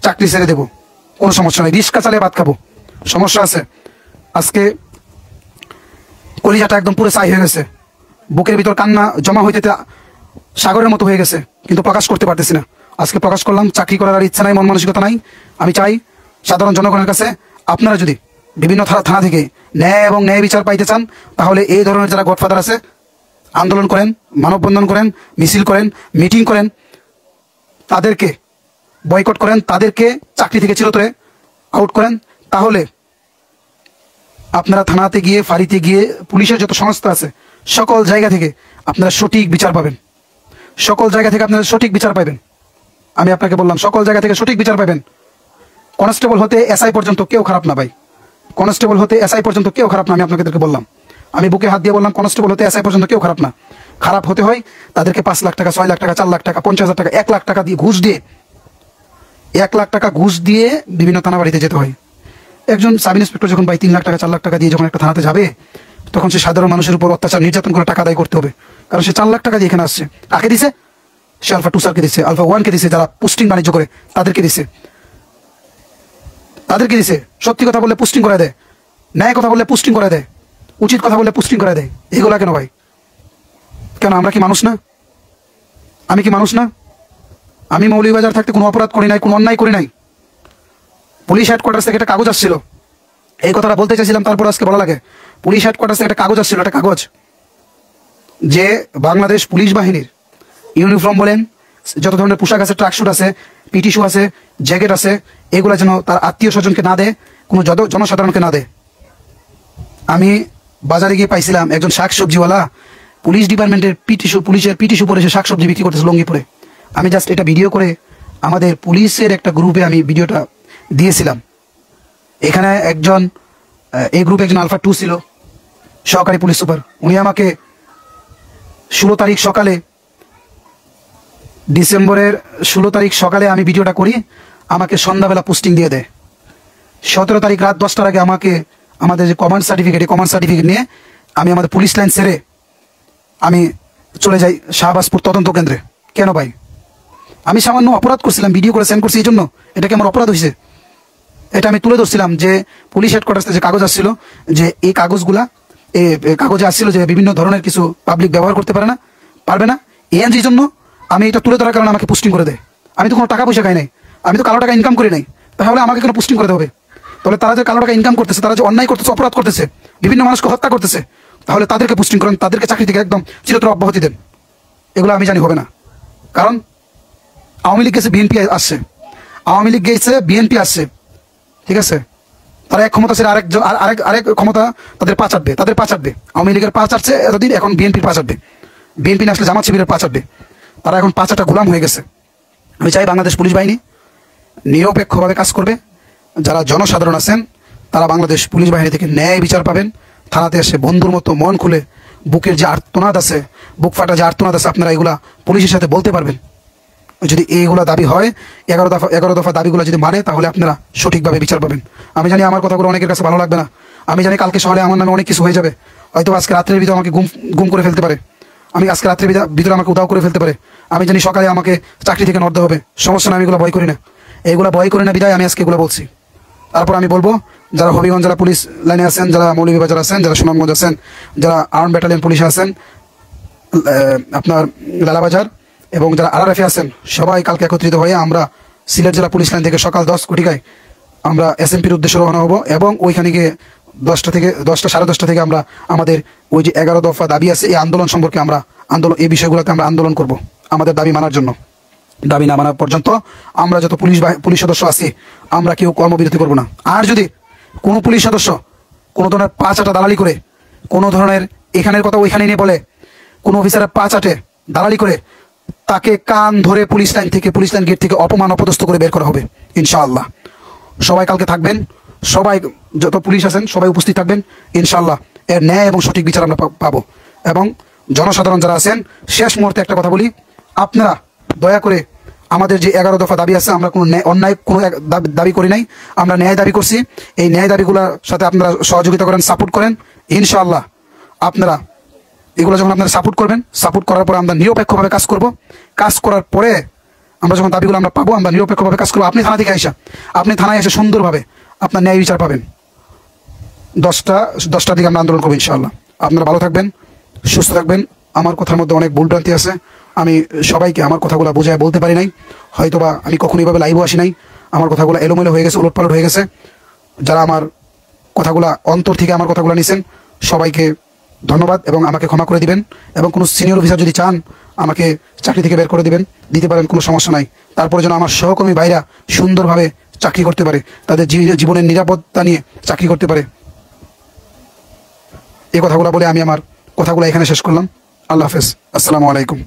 Speaker 1: চাকরি ছেড়ে দেবো, কোনো সমস্যা নেই, রিক্সা চালিয়ে ভাত খাবো, সমস্যা আছে? আজকে কলিজাটা একদম পুরো ছাই হয়ে গেছে, বুকের ভিতর কান্না জমা হইতে সাগরের মতো হয়ে গেছে, কিন্তু প্রকাশ করতে পারতেছি না। আজকে প্রকাশ করলাম। চাকরি করার আর ইচ্ছা নাই, মন মানসিকতা নাই। আমি চাই সাধারণ জনগণের কাছে, আপনারা যদি বিভিন্ন থানা থেকে ন্যায় এবং ন্যায় বিচার পাইতে চান, তাহলে এই ধরনের যারা গডফাদার আছে, আন্দোলন করেন, মানববন্ধন করেন, মিছিল করেন, মিটিং করেন, তাদেরকে বয়কট করেন, তাদেরকে চাকরি থেকে চিরতরে আউট করেন। তাহলে আপনারা থানাতে গিয়ে, ফাঁড়িতে গিয়ে, পুলিশের যত সংস্থা আছে সকল জায়গা থেকে আপনারা সঠিক বিচার পাবেন, সকল জায়গা থেকে আপনারা সঠিক বিচার পাবেন। আমি আপনাকে বললাম, সকল জায়গা থেকে সঠিক বিচার পাবেন। কনস্টেবল হতে এসআই পর্যন্ত কেউ খারাপ না ভাই, কনস্টেবল হতে এসআই পর্যন্ত কেউ খারাপ না। আমি আপনাদেরকে বললাম, আমি বুকে হাত দিয়ে বললাম, কনস্টেবল হতে এসআই পর্যন্ত কেউ খারাপ না। খারাপ হতে হয় তাদেরকে 5 লাখ টাকা, 6 লাখ টাকা, 4 লাখ টাকা, 50,000 টাকা, 1 লাখ টাকা দিয়ে ঘুষ দিয়ে, 1 লাখ টাকা ঘুষ দিয়ে বিভিন্ন থানা বাড়িতে যেতে হয়। একজন সাব ইন্সপেক্টর যখন 3 লাখ টাকা, 4 লাখ টাকা দিয়ে যখন একটা থানাতে যাবে, তখন সে সাধারণ মানুষের উপর অত্যাচার নির্যাতন করে টাকা আদায় করতে হবে। কারণ সে 4 লাখ টাকা দিয়ে এখানে আসছে। কাকে দিছে? সে আলফা 2 স্যারকে দিছে, আলফা 1 কে দিছে, যারা পোস্টিং বাণিজ্য করে তাদেরকে দিছে, তাদেরকে দিছে। সত্যি কথা বললে পোস্টিং করে দেয়, ন্যায় কথা বললে পোস্টিং করে দেয়, উচিত কথা বললে পোস্টিং করে দেয়। এগুলা কেন ভাই? কেন? আমরা কি মানুষ না? আমি কি মানুষ না? আমি মৌলভীবাজার থাকতে কোনো অপরাধ করি নাই, কোনো অন্যায় করি নাই। পুলিশ হেডকোয়ার্টার থেকে একটা কাগজ আসছিল, এই কথাটা বলতে চাইছিলাম, তারপর আজকে বলা লাগে। পুলিশ হেডকোয়ার্টার থেকে একটা কাগজ আসছিল, একটা কাগজ, যে বাংলাদেশ পুলিশ বাহিনীর ইউনিফর্ম বলেন, যত ধরনের পোশাক আছে, ট্রাকস্যুট আছে, পিটি শু আছে, জ্যাকেট আছে, এগুলা যেন তার আত্মীয় স্বজনকে না দেয়, কোনো জনসাধারণকে না দেয়। আমি বাজারে গিয়ে পাইছিলাম একজন শাকসবজিওয়ালা পুলিশ ডিপার্টমেন্টের পুলিশের পিটি শু পরে সে শাকসবজি বিক্রি করতেছে লঙ্গি পরে। আমি জাস্ট এটা ভিডিও করে আমাদের পুলিশের একটা গ্রুপে আমি ভিডিওটা দিয়েছিলাম। এখানে একজন, এই গ্রুপে একজন আলফা 2 ছিল, সহকারী পুলিশ সুপার। উনি আমাকে 16 তারিখ সকালে, ডিসেম্বরের 16 তারিখ সকালে আমি ভিডিওটা করি, আমাকে সন্ধ্যাবেলা পোস্টিং দিয়ে দেয়। 17 তারিখ রাত 10টার আগে আমাকে আমাদের যে কমান্ড সার্টিফিকেট নিয়ে আমি আমাদের পুলিশ লাইন ছেড়ে আমি চলে যাই শাহবাজপুর তদন্ত কেন্দ্রে। কেন ভাই? আমি সামান্য অপরাধ করছিলাম, ভিডিও করে সেন্ড করছি, এই জন্য এটা কি আমার অপরাধ হয়েছে? এটা আমি তুলে ধরছিলাম যে পুলিশ হেডকোয়ার্টার যে কাগজ আসছিল, যে এই কাগজগুলা, এই কাগজে আসছিল যে বিভিন্ন ধরনের কিছু পাবলিক ব্যবহার করতে পারবে না, এএনজির জন্য। আমি এটা তুলে ধরার কারণে আমাকে পোস্টিং করে দেয়। আমি তো কোনো টাকা পয়সা খাই নাই, আমি তো কালো টাকা ইনকাম করি নাই, তাহলে আমাকে কেন পোস্টিং করে দেবে? তাহলে তারা যে কালো টাকা ইনকাম করতেছে, তারা যে অন্যায় করতেছে, অপরাধ করতেছে, বিভিন্ন মানুষকে হত্যা করতেছে, তাহলে তাদেরকে পোস্টিং করেন, তাদেরকে চাকরি থেকে একদম চিরতর অব্যাহতি দেন। এগুলো আমি জানি হবে না। কারণ আওয়ামী লীগ গেছে, বিএনপি আসছে, আওয়ামী লীগ গেছে, বিএনপি আসছে, ঠিক আছে? তারা এক ক্ষমতা ছেড়ে আরেক ক্ষমতা তাদের পা চাটবে। আওয়ামী লীগের পা চাটছে এতদিন, এখন বিএনপির পা চাটবে। বিএনপি না আসলে জামাত শিবিরের পা চাটবে। তারা এখন পা চাটা গোলাম হয়ে গেছে। আমি চাই বাংলাদেশ পুলিশ বাহিনী নিরপেক্ষভাবে কাজ করবে। যারা জনসাধারণ আছেন তারা বাংলাদেশ পুলিশ বাহিনী থেকে ন্যায় বিচার পাবেন। থানাতে এসে বন্ধুর মতো মন খুলে বুকের যে আর্তনাদ আছে, বুক ফাটা যে আর্তনাদ আছে, আপনারা এগুলা পুলিশের সাথে বলতে পারবেন। যদি এইগুলা দাবি হয়, 11 দফা দাবিগুলো যদি মানে, তাহলে আপনারা সঠিকভাবে বিচার পাবেন। আমি জানি আমার কথাগুলো অনেকের কাছে ভালো লাগবে না। আমি জানি কালকে সকালে আমার নামে অনেক কিছু হয়ে যাবে। হয়তো আজকে রাত্রের ভিতরে আমাকে গুম করে ফেলতে পারে, আজকে রাত্রের ভিতরে আমাকে উদাও করে ফেলতে পারে। আমি জানি সকালে আমাকে চাকরি থেকে নড়তে হবে। সমস্যা না, আমি এগুলো ভয় করি না। এইগুলো ভয় করি না বিদায় আমি আজকে এগুলো বলছি। তারপর আমি বলবো, যারা হবিগঞ্জ, যারা পুলিশ লাইনে আছেন, যারা মৌলভীবাজার আছেন, যারা সুনামগঞ্জ আছেন, যারা আর্ম ব্যাটালিয়ন পুলিশে আছেন, আপনার লালাবাজার, এবং যারা আরআরএফে আছেন, সবাই কালকে একত্রিত হয়ে আমরা সিলেট জেলা পুলিশ লাইন থেকে সকাল 10 কোটিকায় আমরা এসএমপির উদ্দেশ্যে রওনা হব। এবং ওইখানে গিয়ে 10টা সাড়ে 10টা থেকে আমরা আমাদের ওই যে 11 দফা দাবি আছে, এই আন্দোলন সম্পর্কে আমরা এই বিষয়গুলোতে আমরা আন্দোলন করব আমাদের দাবি মানার জন্য। দাবি না মানা পর্যন্ত আমরা যত পুলিশ সদস্য আছি আমরা কেউ কর্মবিরতি করব না। আর যদি কোনো পুলিশ সদস্য কোনো ধরনের পা চাটা দালালি করে, কোনো ধরনের এখানের কথা ওইখানে নিয়ে বলে, কোনো অফিসারের পা চাটে দালালি করে, তাকে কান ধরে পুলিশ লাইন গেট থেকে অপমান অপদস্থ করে বের করা হবে ইনশাআল্লাহ। সবাই কালকে থাকবেন, সবাই যত পুলিশ আছেন সবাই উপস্থিত থাকবেন ইনশাআল্লাহ। এর ন্যায় এবং সঠিক বিচার আমরা পাবো। এবং জনসাধারণ যারা আছেন, শেষ মুহূর্তে একটা কথা বলি, আপনারা দয়া করে আমাদের যে 11 দফা দাবি আছে, আমরা কোনো অন্যায় কোনো দাবি করি নাই, আমরা ন্যায় দাবি করছি। এই ন্যায় দাবিগুলোর সাথে আপনারা সহযোগিতা করেন, সাপোর্ট করেন ইনশাআল্লাহ। আপনারা এগুলো যখন আপনারা সাপোর্ট করবেন, সাপোর্ট করার পরে আমরা নিরপেক্ষভাবে কাজ করব। কাজ করার পরে আমরা যখন দাবিগুলো আমরা পাবো, আমরা নিরপেক্ষভাবে কাজ করবো। আপনি থানা থেকে আইসা, আপনি থানায় এসে সুন্দরভাবে আপনার ন্যায় বিচার পাবেন। 10টার দিকে আমরা আন্দোলন করবো ইনশাআল্লাহ। আপনারা ভালো থাকবেন, সুস্থ থাকবেন। আমার কথার মধ্যে অনেক ভুলভ্রান্তি আছে, আমি সবাইকে আমার কথাগুলো বোঝায় বলতে পারি নাই, হয়তোবা আমি কখনো এইভাবে লাইভও আসি নাই, আমার কথাগুলো এলোমেলো হয়ে গেছে, উলটপালট হয়ে গেছে। যারা আমার কথাগুলো অন্তর থেকে আমার কথাগুলো নিছেন সবাইকে ধন্যবাদ এবং আমাকে ক্ষমা করে দিবেন। এবং কোনো সিনিয়র অফিসার যদি চান আমাকে চাকরি থেকে বের করে দিতে পারেন, কোনো সমস্যা নাই। তারপরে যেন আমার সহকর্মী ভাইরা সুন্দরভাবে চাকরি করতে পারে, তাদের জীবনের নিরাপত্তা নিয়ে চাকরি করতে পারে। এই কথাগুলো বলে আমি আমার কথাগুলো এখানে শেষ করলাম। আল্লাহ হাফেজ, আসসালামু আলাইকুম।